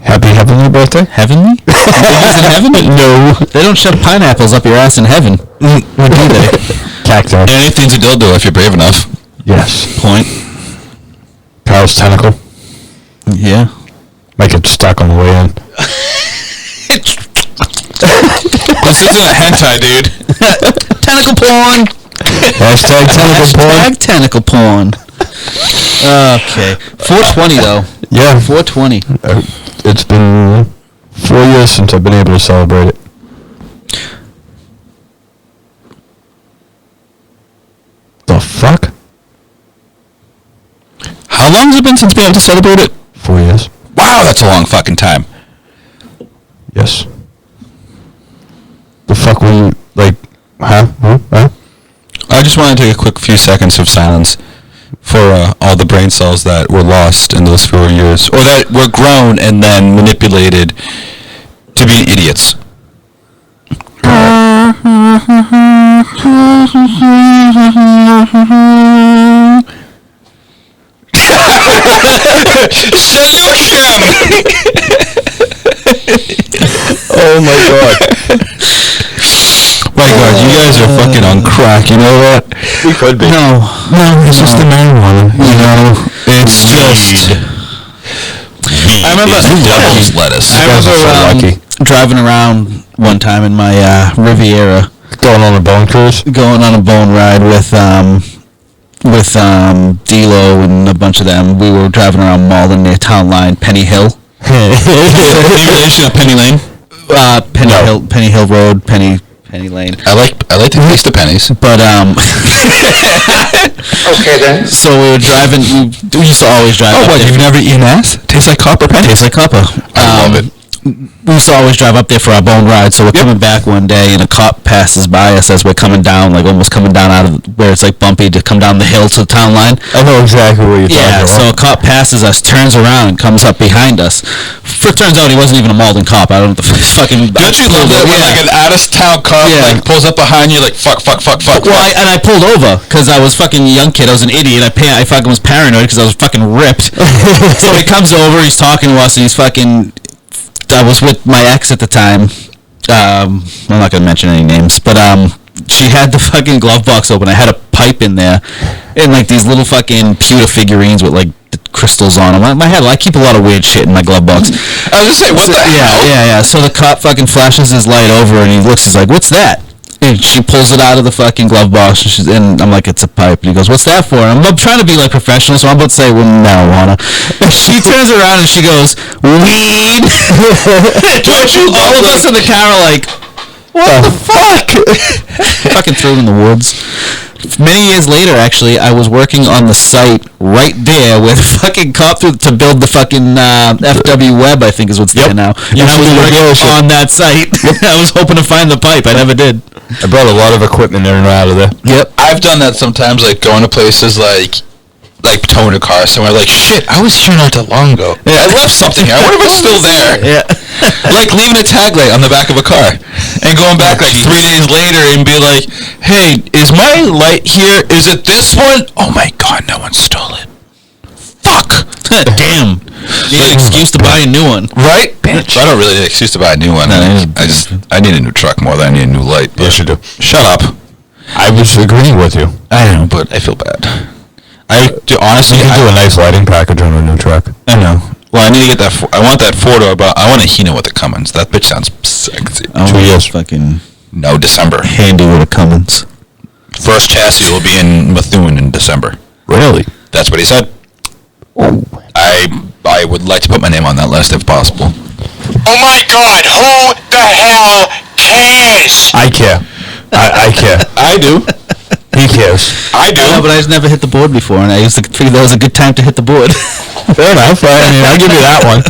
Happy heavenly birthday? Heavenly? He's in heaven? No. They don't shove pineapples up your ass in heaven. Or do they? Cacti. Anything's a dildo if you're brave enough. Yes. Point. Carl's tentacle. Yeah. Might get stuck on the way in. This isn't a hentai, dude. Tentacle porn. Hashtag tentacle porn. Hashtag tentacle porn. Okay. 420 though. Yeah. 420. It's been 4 years since I've been able to celebrate it. The fuck? How long has it been since we been able to celebrate it? 4 years. Wow, that's a long fucking time. Yes. The fuck were you, like, huh? Huh? I just want to take a quick few seconds of silence for all the brain cells that were lost in those 4 years, or that were grown and then manipulated to be idiots. Solution! Oh my god. My god, you guys are fucking on crack, you know that? We could be. No, It's just the marijuana, you know? It's just... I remember devil's lettuce. I guys are so remember lucky. driving around one time in my Riviera, Going on a bone cruise? going on a bone ride with D-Lo and a bunch of them. We were driving around Malden near Town Line, Penny Hill. Any relation to Penny Lane? Penny Hill Road, Penny Lane. I like to taste the pennies. But Okay then. so we were driving. We used to always drive. Oh, up what, there. you've never eaten ass? Tastes like copper pennies? Tastes like copper. I love it. We used to always drive up there for our bone ride. So we're coming back one day, and a cop passes by us as we're coming down, like almost coming down out of where it's like bumpy to come down the hill to the town line. I know exactly what you're Yeah, talking so about. a cop passes us, turns around, and comes up behind us. Turns out he wasn't even a Malden cop. I don't know what the fucking... Don't you love that when like an out-of-town cop Yeah. like pulls up behind you like fuck. Well, I pulled over because I was fucking a young kid. I was an idiot. I fucking was paranoid because I was fucking ripped. So he comes over, he's talking to us, and he's fucking... I was with my ex at the time. I'm not gonna mention any names, but she had the fucking glove box open. I had a pipe in there, and like these little fucking pewter figurines with like the crystals on them. I keep a lot of weird shit in my glove box. I was just saying, what the hell? Yeah. So the cop fucking flashes his light over, and he looks. He's like, "What's that?" And she pulls it out of the fucking glove box, and I'm like, "It's a pipe." And he goes, "What's that for?" And I'm trying to be like professional, so I'm about to say, "Well, marijuana." And she turns around and she goes, "Weed." Don't you All of us in the car are like, "What the fuck?" Fucking threw it in the woods. Many years later, actually, I was working on the site right there where the fucking cop to build the fucking FW Web, I think is what's there now. And I was working on that site. I was hoping to find the pipe. I never did. I brought a lot of equipment in and out of there. Yep. I've done that sometimes, like going to places like towing a car somewhere. Like shit, I was here not that long ago. I left something here. I wonder if it's still there. Yeah. Like leaving a tag light on the back of a car and going back like 3 days later and be like, hey, is my light here? Is it this one? Oh my god, no one stole it. Fuck. Damn. Need an excuse to buy a new one. Right? Bitch. I don't really need an excuse to buy a new one. No, I need a new truck more than I need a new light. Yes, you do. Shut up. I was agreeing with you. I know, but I feel bad. I do, honestly. You can do a nice lighting package on a new truck. I know. Well, I need to get that. I want that 4-door, but I want a Hino with the Cummins. That bitch sounds sexy. Oh, 2 years. Fucking No, December. handy with a Cummins. First chassis will be in Methuen in December. Really? That's what he said. Oh. I would like to put my name on that list if possible. Oh my God, who the hell cares? I care. I care. I do. He cares. I do. No, but I just never hit the board before, and I used to figure that was a good time to hit the board. Fair enough. I mean, I'll give you that one.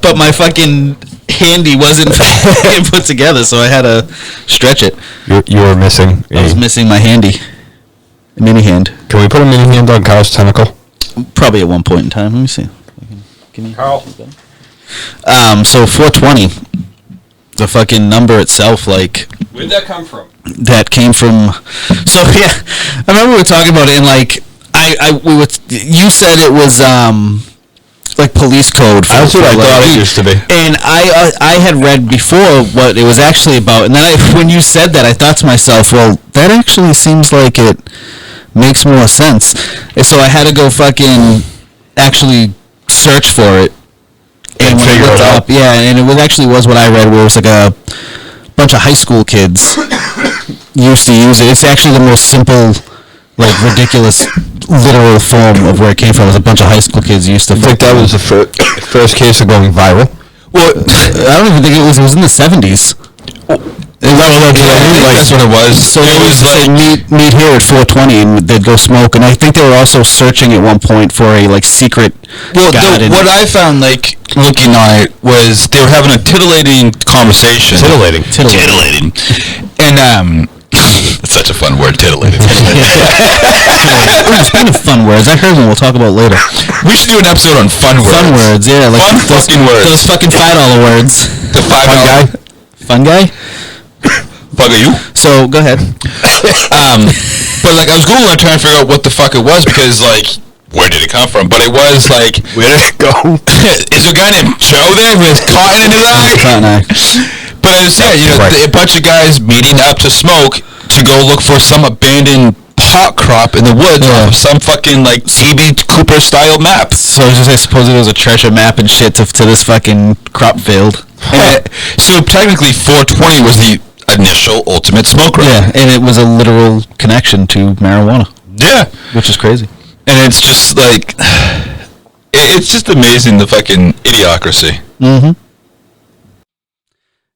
But my fucking handy wasn't fucking put together, so I had to stretch it. You were missing. I was missing my handy. A mini hand. Can we put a mini hand on Kyle's tentacle? Probably at one point in time. Let me see. Give me Carl. So 420, the fucking number itself, like, Where'd that come from? that came from. So yeah, I remember we were talking about it, and like, you said it was like police code. That's what I thought it used to be. And I had read before what it was actually about, and then when you said that, I thought to myself, well, that actually seems like it makes more sense. And so I had to go fucking actually search for it. And when I figure looked it out. up, yeah, and it was actually what I read, where it was like a bunch of high school kids used to use it. It's actually the most simple, like, ridiculous, literal form of where it came from. It was a bunch of high school kids used to. I think that was the first case of going viral. Well, I don't even think it was in the 70s. That's what it was. So they used to say meet here at 420, and they'd go smoke. And I think they were also searching at one point for a like secret. Well, what I found, like, looking on it, was they were having a titillating conversation. Titillating. And, it's such a fun word, titillating. Speaking of fun words, I heard one we'll talk about later. We should do an episode on fun words. Fun words, yeah. Like Fun fucking words. Those fucking $5 words. The $5 guy. Fun guy? Fuck are you? So, go ahead. But, like, I was Googling trying to figure out what the fuck it was, because, like, where did it come from? But it was, like... Where did it go? Is a guy named Joe there with cotton in his eye? Cotton eye. But it was, yeah, you know, a bunch of guys meeting up to smoke to go look for some abandoned pot crop in the woods off of some fucking, like, D.B. Cooper-style map. So I suppose it was a treasure map and shit to this fucking crop field. So technically 420 was the initial ultimate smoke run. Yeah, and it was a literal connection to marijuana. Yeah. Which is crazy. And it's just like, it's just amazing, the fucking idiocracy. Mm-hmm.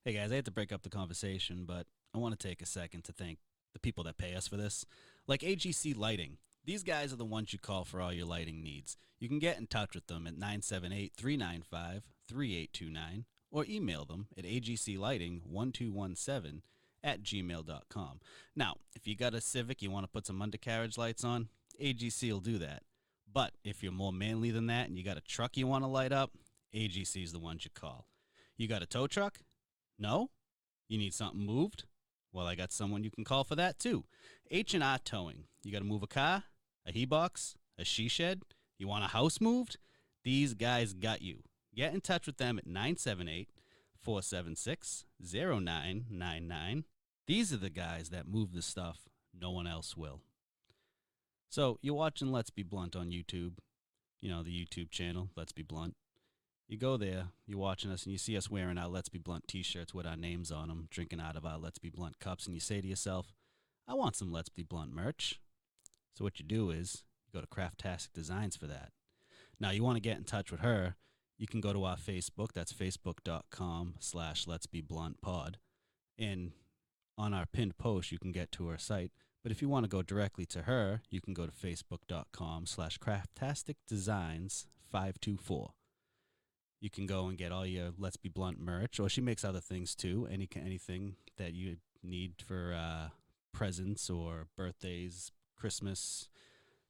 Hey guys, I hate to break up the conversation, but I want to take a second to thank the people that pay us for this. Like AGC Lighting. These guys are the ones you call for all your lighting needs. You can get in touch with them at 978-395-3829 or email them at agclighting1217@gmail.com. Now, if you got a Civic you want to put some undercarriage lights on, AGC will do that. But if you're more manly than that and you got a truck you want to light up, AGC is the ones you call. You got a tow truck? No? You need something moved? Well, I got someone you can call for that too. H&R Towing. You got to move a car, a he-box, a she-shed? You want a house moved? These guys got you. Get in touch with them at 978-476-0999. These are the guys that move the stuff no one else will. So, you're watching Let's Be Blunt on YouTube. You know, the YouTube channel, Let's Be Blunt. You go there, you're watching us, and you see us wearing our Let's Be Blunt t-shirts with our names on them, drinking out of our Let's Be Blunt cups, and you say to yourself, I want some Let's Be Blunt merch. So what you do is, you go to Craftastic Designs for that. Now, you want to get in touch with her, you can go to our Facebook, that's facebook.com/letsbebluntpod, and on our pinned post, you can get to her site. But if you want to go directly to her, you can go to facebook.com/craftasticdesigns524. You can go and get all your Let's Be Blunt merch, or she makes other things too, anything that you need for presents or birthdays, Christmas,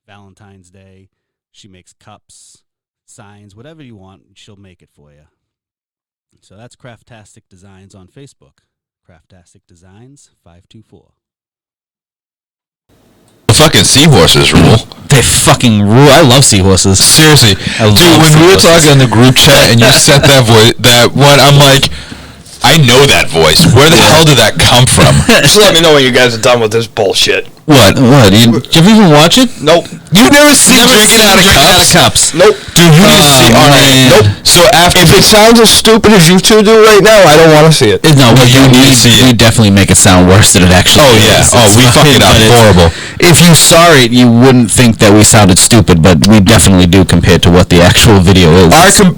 Valentine's Day. She makes cups, signs, whatever you want, she'll make it for you. So that's Craftastic Designs on Facebook. Craftastic Designs 524. Fucking seahorses rule. They fucking rule. I love seahorses. Seriously. I love Dude, when we were seahorses. talking in the group chat and you said that one, I'm like, I know that voice. Where the hell did that come from? Just let me know when you guys are done with this bullshit. What? Did you even watch it? Nope. You've never seen Drinking Out of Cups? Nope. Dude, you need to see. All right. man. Nope. So after, If it sounds as stupid as you two do right now, I don't want to see it. No, Well, you need to see we it. definitely make it sound worse than it actually Oh, yeah. is. Oh, It's we fuck it up but it's- horrible. If you saw it, you wouldn't think that we sounded stupid, but we definitely do compared to what the actual video is.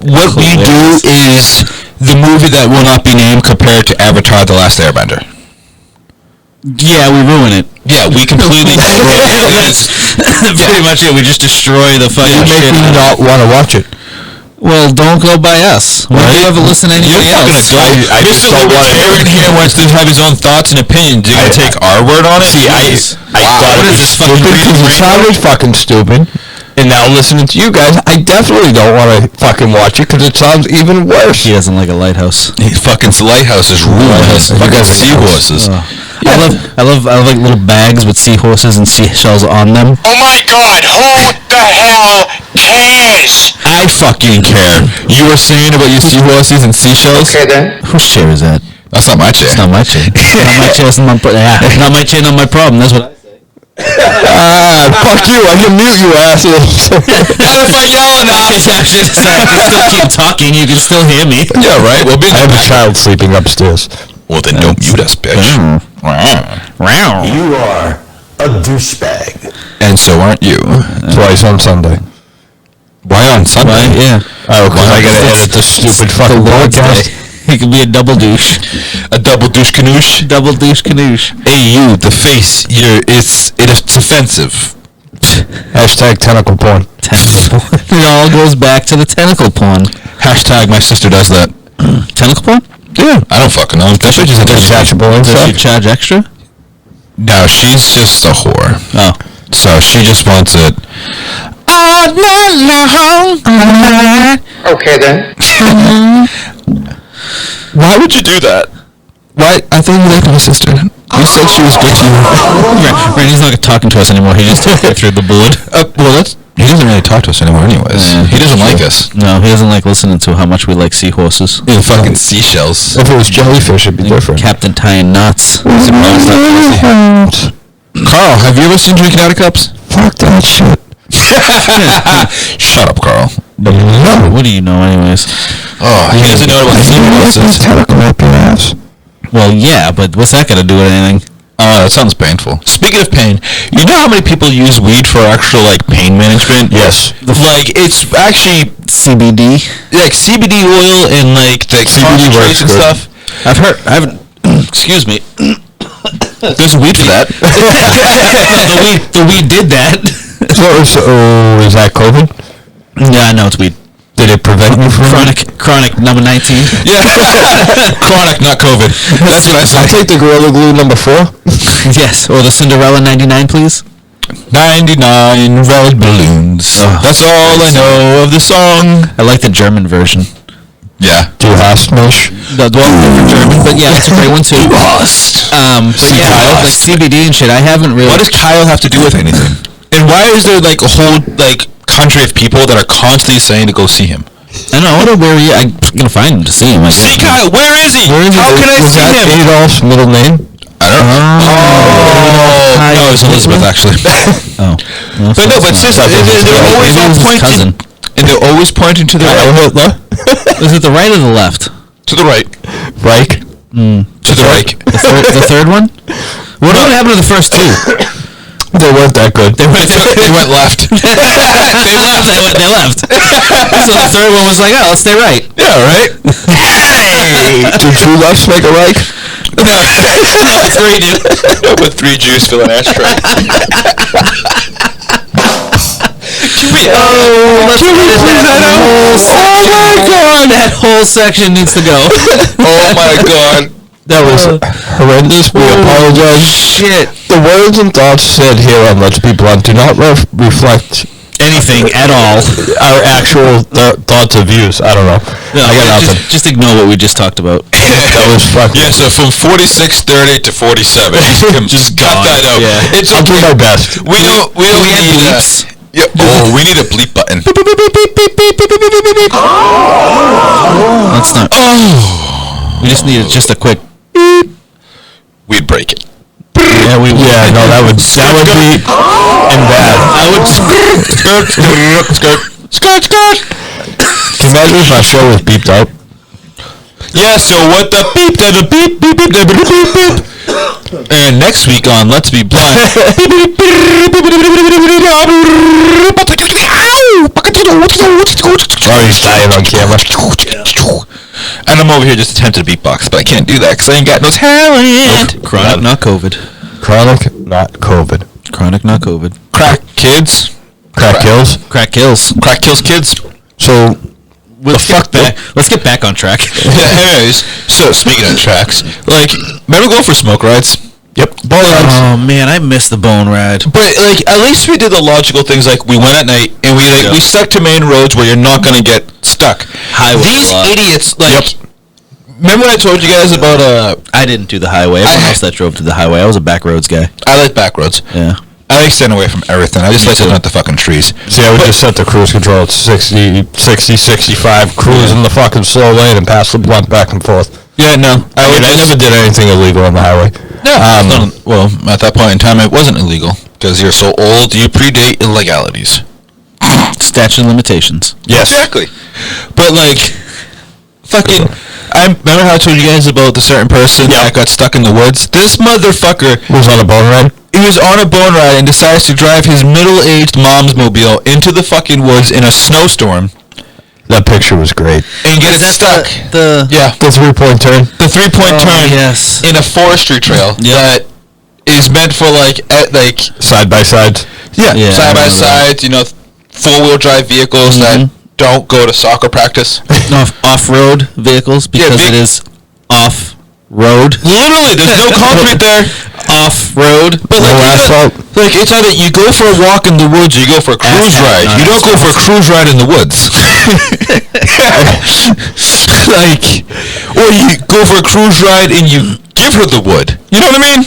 what we do is the movie that will not be named compared to Avatar: The Last Airbender. Yeah, we ruin it. Yeah, we completely. That's pretty much it. We just destroy the fucking You make shit. me not want to watch it. Well, don't go by us. Why do you ever listen to anybody You're else? fucking a I just Mr. don't want to Libertarian here wants to have his own thoughts and opinions. You're gonna take our word on it? See, I thought What it is was this fucking stupid because reading it sounded fucking stupid. And now listening to you guys, I definitely don't want to fucking watch it because it sounds even worse. He doesn't like a lighthouse. Fucking lighthouses rule. Lighthouse. Fucking You guys are seahorses. I love like little bags with seahorses and seashells on them. Oh my god, who the hell cares? I fucking care. You were saying about your seahorses and seashells? Okay then. Whose chair is that? That's not my chair. It's not my chair. Not my chair. It's not my it's not my chair. Not my problem. That's what I say. Fuck you, I can mute you, assholes. Not if I yell enough. I can still keep talking. You can still hear me. Yeah, right. We'll be I have a child sleeping upstairs. Well, then don't mute us, bitch. Wow. You are a douchebag. And so aren't you. Twice on Sunday. Why on Sunday? Yeah. Oh, because I gotta edit this stupid fucking podcast. He could be a double douche. A double douche canoosh. Double douche canoosh. Hey, you, the face. It's offensive. Hashtag tentacle porn. Tentacle porn. It all goes back to the tentacle porn. Hashtag my sister does that. Tentacle porn? Yeah. I don't fucking know. That bitch is a Detachable Does she inside. charge extra? No, she's just a whore. Oh. So she just wants it all night long. Okay then. Why would you do that? Why? I thought you liked my sister. You said she was good to you. Randy's not talking to us anymore. He just took it through the board. Well, he doesn't really talk to us anymore anyways. Yeah. He doesn't like us. No, he doesn't like listening to how much we like seahorses. The fucking seashells. If it was jellyfish, it'd be different. Captain tying knots. Carl, have you ever seen Drinking Out of Cups? Fuck that shit. Shut up, Carl. No. What do you know anyways? Oh, he doesn't know about seahorses. Tentacle up your ass. Well, yeah, but what's that got to do with anything? Oh, that sounds painful. Speaking of pain, you know how many people use weed for actual, like, pain management? Yes. Like, it's actually, CBD. like, CBD oil and, like, the CBD works concentrates and good. stuff. I haven't. Excuse me. There's weed for that. the weed did that. So is that COVID? Yeah, I know it's weed. Did it prevent you from Chronic number 19. Yeah. Chronic, not COVID. That's what I I'll said. take the Gorilla Glue number 4. Yes, or the Cinderella 99, please. 99 red balloons. Oh. That's all I know of the song. I like the German version. Yeah. Du hast mich. Well, different German, but yeah, that's a great one too. But yeah, Kyle. like CBD and shit. I haven't really. What does Kyle have to do with anything? And why is there, like, a whole, like, country of people that are constantly saying to go see him? I don't know. I wonder where he. I'm gonna find him to see him. I guess. See Kyle, where is he? How can I Was see that him? Adolf's middle name? I don't know. Oh, no, it's Elizabeth, actually. Oh. Well, But no, but seriously, they're always Maybe it all was his cousin. pointing, and they're always pointing to the right. Is it the right or the left? To the right. Reich? To the right. The third one? What happened to the first two? They weren't that good. They went left. They left. So the third one was like, oh, let's stay right. Yeah, right? Did two lefts make a right? No, 3 did. With 3 Jews fill an ashtray. Oh my god! That whole section needs to go. Oh my god. That was horrendous. We apologize. Shit. The words and thoughts said here on Let's Be Blunt do not reflect Anything at all. our actual thoughts or views. I don't know. No, I got nothing. just ignore what we just talked about. That was fucking... Yeah, so from 46:30 to 47. Just cut gone. that out. Yeah. It's I'll do okay. my best. We don't add need bleeps? Yeah. Oh, we need a bleep button. That's not. We just needed just a quick. We'd break it. Yeah, no, that would be in bad. I would. Skirt. Can you imagine if our show was beeped out? Yeah, so what the beep, the beep, beep, beep, beep, beep, beep, beep. And next week on Let's Be Blunt. Oh, he's dying on camera. And I'm over here just attempting to beatbox, but I can't do that because I ain't got no talent. Chronic, not COVID. Chronic, not COVID. Chronic, not COVID. Crack kids. Crack kills. Crack kills. Crack kills kids. So, Let's get back on track. Anyways, so speaking of tracks, like, remember going for smoke rides? yep, ball rides. Oh man, I missed the bone ride. But like, at least we did the logical things. Like, we went at night and we stuck to main roads where you're not gonna get stuck. Highway These a lot. idiots, like, remember when I told you guys about I didn't do the highway. Everyone else that drove to the highway. I was a back roads guy. I like back roads. Yeah. I like staying away from everything. I just like looking at the fucking trees. See, I would just set the cruise control at 60, 65, cruise in the fucking slow lane and pass the blunt back and forth. Yeah, no. I never did anything illegal on the highway. No. Well, at that point in time, it wasn't illegal because you're so old. You predate illegalities. Statute of limitations. Yes. Exactly. But like, fucking, I remember how I told you guys about the certain person that got stuck in the woods. This motherfucker Was on a bone ride? He was on a bone ride and decides to drive his middle-aged mom's mobile into the fucking woods in a snowstorm That picture was great. and get stuck. The Yeah, The 3-point turn. the three-point turn yes. in a forestry trail that is meant for like Side by side. Yeah, side by I remember side, you know, four-wheel drive vehicles that don't go to soccer practice. off-road vehicles because Yeah, it is off-road. Literally, there's no concrete there. Off-road. But like, No asphalt. like, it's either you go for a walk in the woods or you go for a cruise Asphalt, ride. not You don't go for a cruise ride in the woods. Like, or you go for a cruise ride and you give her the wood. You know what I mean?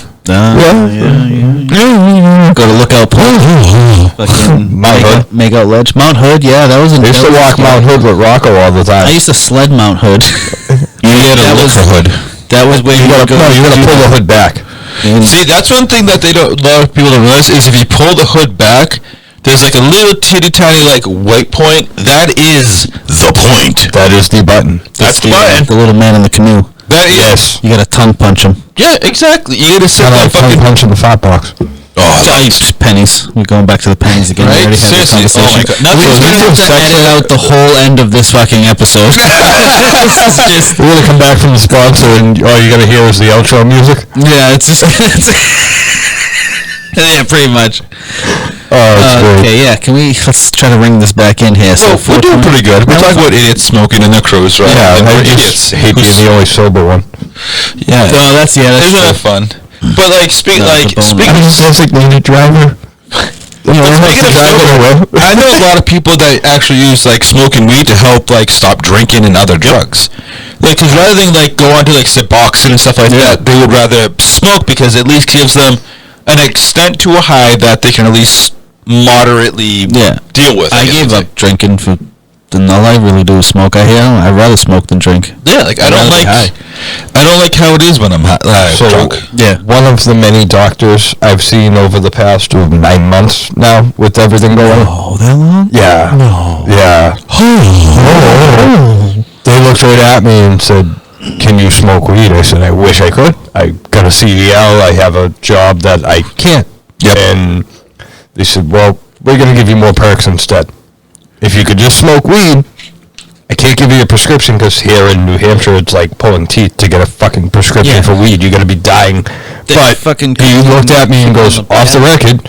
Go to Lookout Point. Fucking Mount Hood. Make out ledge. Mount Hood, yeah, that was in. I used to walk Mount Hood with Rocco all the time. I used to sled Mount Hood. You gotta look for hood. That was where You gotta pull the hood back. See, that's one thing that a lot of people don't realize is if you pull the hood back, there's like a little teeny tiny like white point. That is the point. That is the button. That's the button. The little man in the canoe. That is. Yes. You gotta tongue punch him. Yeah, exactly. You gotta sit Kind there of like fucking. punch in the fat box. Oh, Just pennies. We're going back to the pennies again. Right? We already had this Seriously, oh my conversation. God. We're Nothing's gonna gonna have to edit out the whole end of this fucking episode. This is just, We're gonna come back from the sponsor and all you're gonna hear is the outro music. yeah, it's just, yeah, pretty much. Oh, it's great. Okay, yeah. Let's try to ring this back in here. So Well, we're doing pretty good. We're talking about idiots smoking in their cruise, right? Yeah, And I we're just hate being the only sober one. Yeah. Oh, that's Isn't true. that fun? But like, speaking No, the bone speaking ride. of designated driver. Speaking of sober, I know a lot of people that actually use like smoking weed to help like stop drinking and other drugs. Like, cause rather than like go on to like Suboxone and stuff like that, they would rather smoke because it at least gives them an extent to a high that they can at least moderately deal with. I guess gave I'd up drinking for. All I really do is smoke. I'd rather smoke than drink. say. Yeah, like I don't like how it is when I'm drunk. Yeah. One of the many doctors I've seen over the past 9 months now with everything going on. Oh, that long? Yeah. No. Yeah. They looked right at me and said, "Can you smoke weed?" I said, "I wish I could. I got a CDL. I have a job that I can't." Yep. And they said, "Well, we're going to give you more perks instead. If you could just smoke weed, I can't give you a prescription because here in New Hampshire it's like pulling teeth to get a fucking prescription for weed. You're going to be dying." But fucking he looked at me and goes, "Off the record,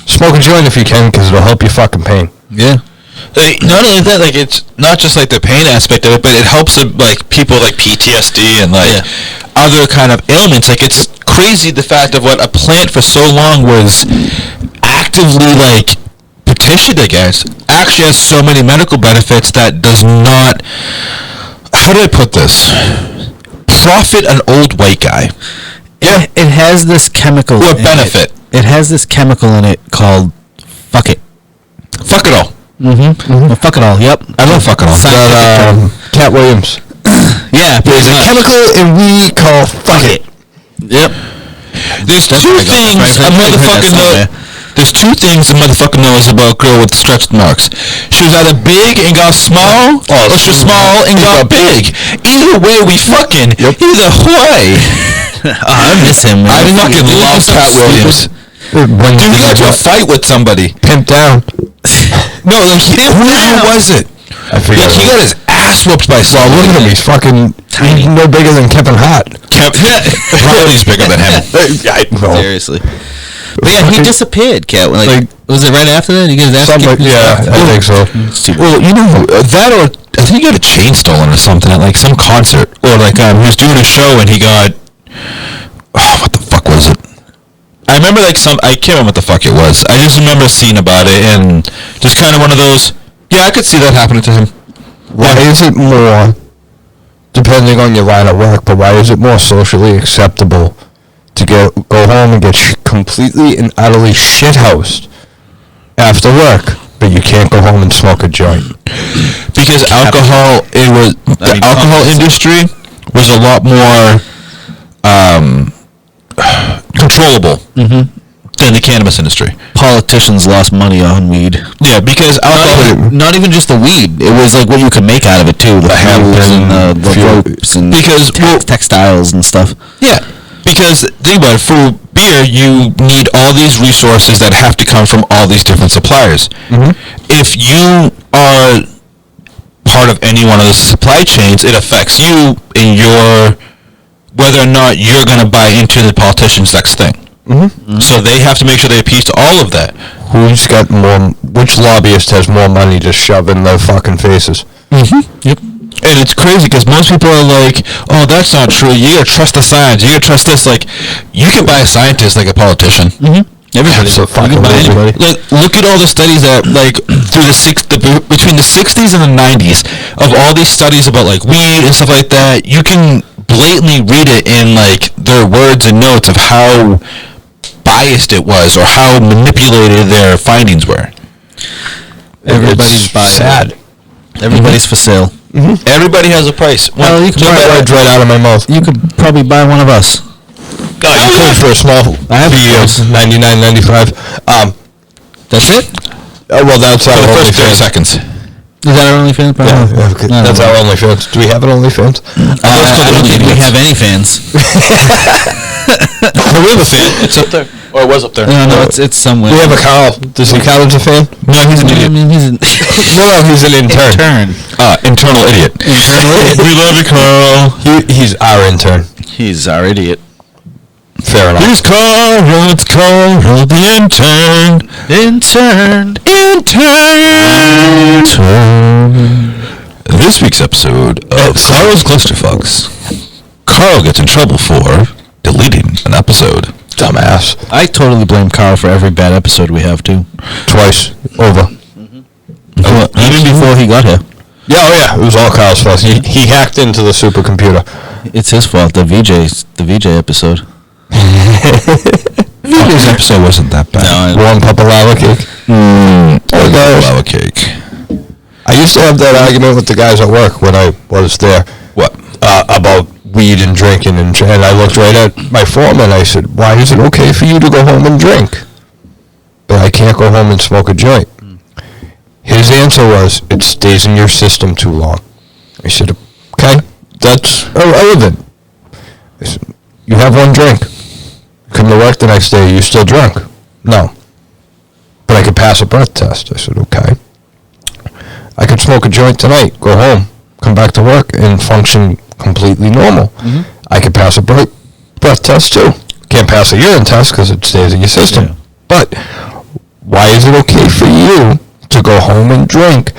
smoke a joint if you can because it'll help your fucking pain." Yeah. Like, not only that, like it's not just like the pain aspect of it, but it helps like people like PTSD and like other kind of ailments. Like it's crazy the fact of what a plant for so long was actively like petitioned against actually has so many medical benefits that does not. How do I put this? Profit an old white guy. Yeah. It has this chemical. What in benefit? It has this chemical in it called fuck it. Fuck it all. Well, fuck it all. Yep. I love fuck it all. Scientific term. Cat Williams. Yeah, There's a chemical and we call fuck it. Yep. There's two things a motherfucker knows. There's two things a motherfucker knows about a girl with stretched marks. She was either big and got small, or she was small and got big. Either way, we fucking. Either way. I miss him. Man. I fucking love Cat Williams. Dude, he got to a fight with somebody. Pimped down. No, like, who was it? I forget. Like, he got his ass whooped by Well, somebody. look at him. He's fucking tiny. No bigger than Kevin Hart. Riley's bigger than him. I know. Seriously. But yeah, he disappeared, Cat. Like, was it right after that? He got his ass kicked? Yeah, I think so. Well, you know, that or I think he got a chain stolen or something at like some concert. Or like he was doing a show and he got what the fuck was it? I remember like I can't remember what the fuck it was. I just remember seeing about it and just kind of one of those. Yeah, I could see that happening to him. Why is it more, depending on your line of work, but why is it more socially acceptable to go home and get completely and utterly shithoused after work, but you can't go home and smoke a joint? Because alcohol, the alcohol industry was a lot more controllable than the cannabis industry. Politicians lost money on weed. Yeah, because alcohol. Not even just the weed. It was like what you could make out of it too. The hemp and the ropes and textiles and stuff. Yeah, because think about it. For beer, you need all these resources that have to come from all these different suppliers. If you are part of any one of the supply chains, it affects you and your whether or not you're going to buy into the politician's next thing. So they have to make sure they appease to all of that. Who's got more? Which lobbyist has more money to shove in their fucking faces? Yep. And it's crazy because most people are like, "Oh, that's not true. You gotta trust the science. You gotta trust this." Like, you can buy a scientist like a politician. Everybody. So fucking buy anybody. Like, look at all the studies that, like, through between the 60s and the 90s, of all these studies about, like, weed and stuff like that, you can blatantly read it in, like, their words and notes of how biased it was or how manipulated their findings were. Everybody's sad. Everybody's for sale. Everybody has a price. Well, you can buy words right out of my mouth. You could probably buy one of us. Oh, you could for a small fee of $99.95. That's it? Well, that's our For the first 30 OnlyFans. seconds. Is that our OnlyFans? Yeah, okay. That's our OnlyFans. Do we have an OnlyFans? I don't think we have any fans. We have a fan. It's up there. Or it was up there. No, it's somewhere. We have a Carl. Does he count as a fan? No, he's an idiot. I mean, he's an No, he's an intern. Internal idiot. We love you, Carl. He's our intern. He's our idiot. Fair enough. Here's Carl. It's Carl, the intern. Intern. This week's episode of Carl's Clusterfucks. Carl gets in trouble for deleting an episode. Dumbass. I totally blame Carl for every bad episode we have, too. Twice. Over. Even before he got here. Yeah, oh yeah. It was all Carl's fault. He hacked into the supercomputer. It's his fault. The VJ episode. VJ's episode wasn't that bad. Warm Papalava cake. Lava cake. I used to have that argument with the guys at work when I was there. What? About weed and drinking, and I looked right at my foreman and I said, why is it okay for you to go home and drink, but I can't go home and smoke a joint? His answer was, it stays in your system too long. I said, okay, that's irrelevant. I said, you have one drink. Come to work the next day, are you still drunk? No. But I could pass a breath test. I said, okay. I could smoke a joint tonight, go home, come back to work, and function completely normal. I could pass a breath test too. Can't pass a urine test because it stays in your system. Yeah. But why is it okay for you to go home and drink?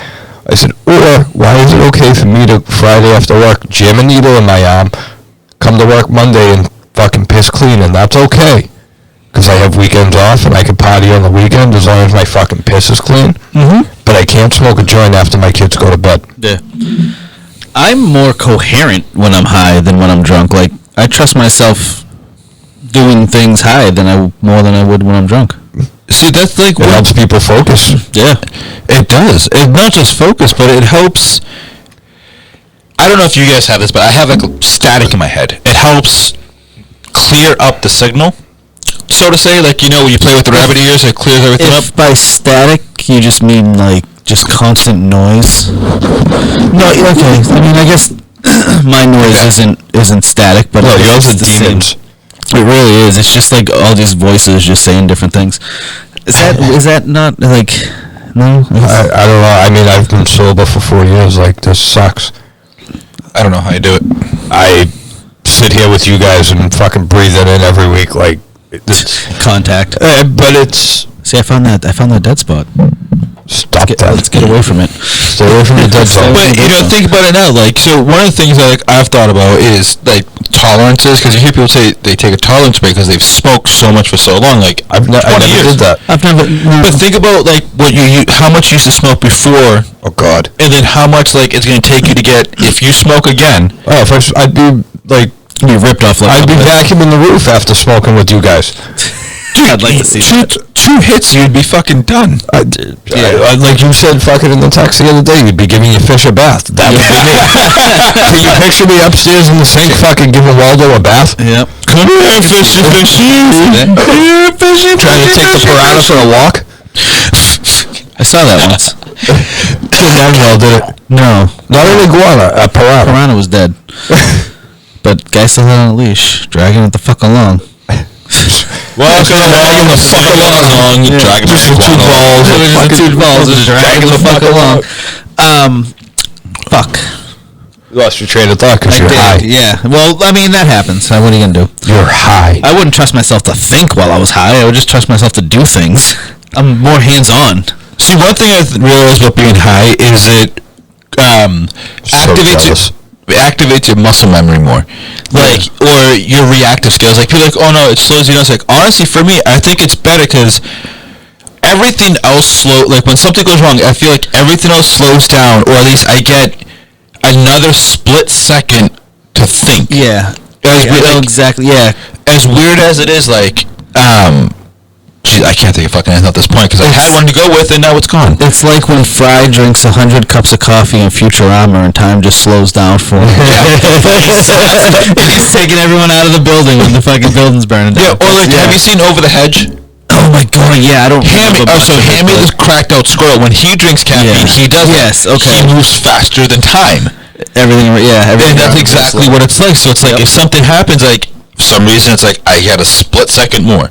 I said, or why is it okay for me to Friday after work jam a needle in my arm, come to work Monday and fucking piss clean, and that's okay because I have weekends off and I can party on the weekend as long as my fucking piss is clean. But I can't smoke a joint after my kids go to bed. Yeah. I'm more coherent when I'm high than when I'm drunk. Like, I trust myself doing things high more than I would when I'm drunk. See, that's like it helps people focus. Yeah, it does. It not just focus, but it helps. I don't know if you guys have this, but I have like static in my head. It helps clear up the signal, so to say. Like, you know, when you play with the rabbit ears, it clears everything up. If by static you just mean like just constant noise. No, okay. I mean, I guess my noise isn't static, but No, yours it's are the same. demons. It really is. It's just like all these voices just saying different things. Is that not like no? I don't know. I mean, I've been sober for 4 years. Like, this sucks. I don't know how you do it. I sit here with you guys and fucking breathe it in every week. Like, it's, Contact. but it's See, I found that dead spot. stop that. Let's get away from it. Stay away from the dead zone. But, you know, think about it now. Like, so one of the things that, like, I've thought about is, like, tolerances. Because you hear people say they take a tolerance break because they've smoked so much for so long. Like, I 20 never years. did that. I've never. But think about, like, what how much you used to smoke before, Oh God. and then how much, like, it's going to take you to get, if you smoke again. Oh, if I'd be like, be ripped off. Like I'd be vacuuming the roof after smoking with you guys. I'd like to see that. Two hits, you'd be fucking done. Like you said, fucking in the text the other day, you'd be giving your fish a bath. That would be me. Can you picture me upstairs in the sink, fucking giving Waldo a bath? Yep. Come here, fishy, fishy. Here, fishy, Trying to take the piranha for a walk? I saw that once. Daniel did it. No, Not an iguana, a piranha. Piranha was dead. But guy still had on a leash, dragging it the fuck along. Welcome along the fuck along. Dragging the Just fuck two along. balls. Two balls and dragging the fuck along. Fuck. You lost your train of thought because you're high. Yeah. Well, I mean, that happens. What are you gonna do? You're high. I wouldn't trust myself to think while I was high. I would just trust myself to do things. I'm more hands-on. See, one thing I've realized about being high is it activates your muscle memory more, like, or your reactive skills. Like, people are like, oh no, it slows you down. It's like, honestly, for me, I think it's better because everything else like, when something goes wrong, I feel like everything else slows down, or at least I get another split second to think. Yeah. Exactly. Yeah. As weird as it is, like, geez, I can't think of fucking anything at this point because I had one to go with and now it's gone. It's like when Fry drinks 100 cups of coffee in Futurama and time just slows down for him. He's taking everyone out of the building when the fucking building's burning down. Yeah, or like, have you seen Over the Hedge? Oh my god, yeah, I don't Hammy, Hammy the cracked out squirrel, when he drinks caffeine, he does he moves faster than time. Everything, and that's exactly what it's like. So it's like, if something happens, like, for some reason, it's like, I had a split second more.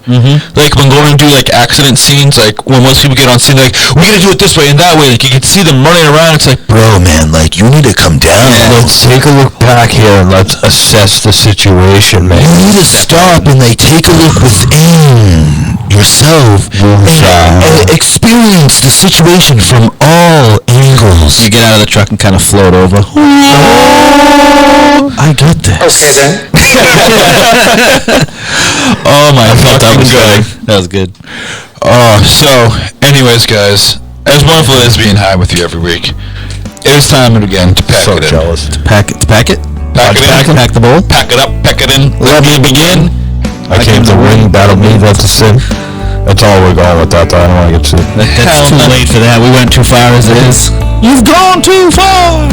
Like, when going to do, like, accident scenes, like, when most people get on scene, like, we gotta do it this way and that way, like, you can see them running around, it's like, bro, man, like, you need to come down. Let's take a look back here and let's assess the situation, man. You need to stop and, like, take a look within yourself and experience the situation from all angles. You get out of the truck and kind of float over. I get this. Okay then. Oh my god, that was good. That was good. So, anyways, guys, as wonderful as being high with you every week, it is time again to pack So it in. jealous. Pack it. Pack it in. Pack the bowl. Pack it up, pack it in. Let me begin. I came to win, battle me, that's a sin. That's all we're going with that, though. I don't want to get sued. That's too late for that. We went too far as it is. You've gone too far.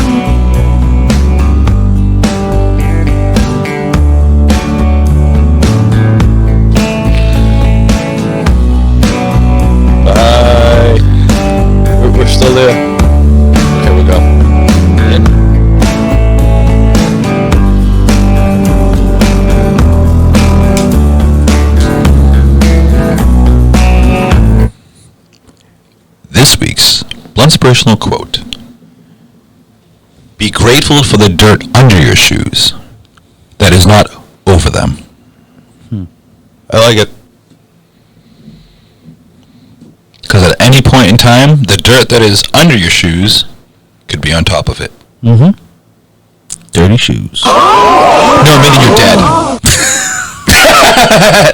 We're still there. Okay, we go. This week's Blunspirational quote: be grateful for the dirt under your shoes that is not over them. I like it. Because at any point in time, the dirt that is under your shoes could be on top of it. Dirty shoes. No, meaning you're dead.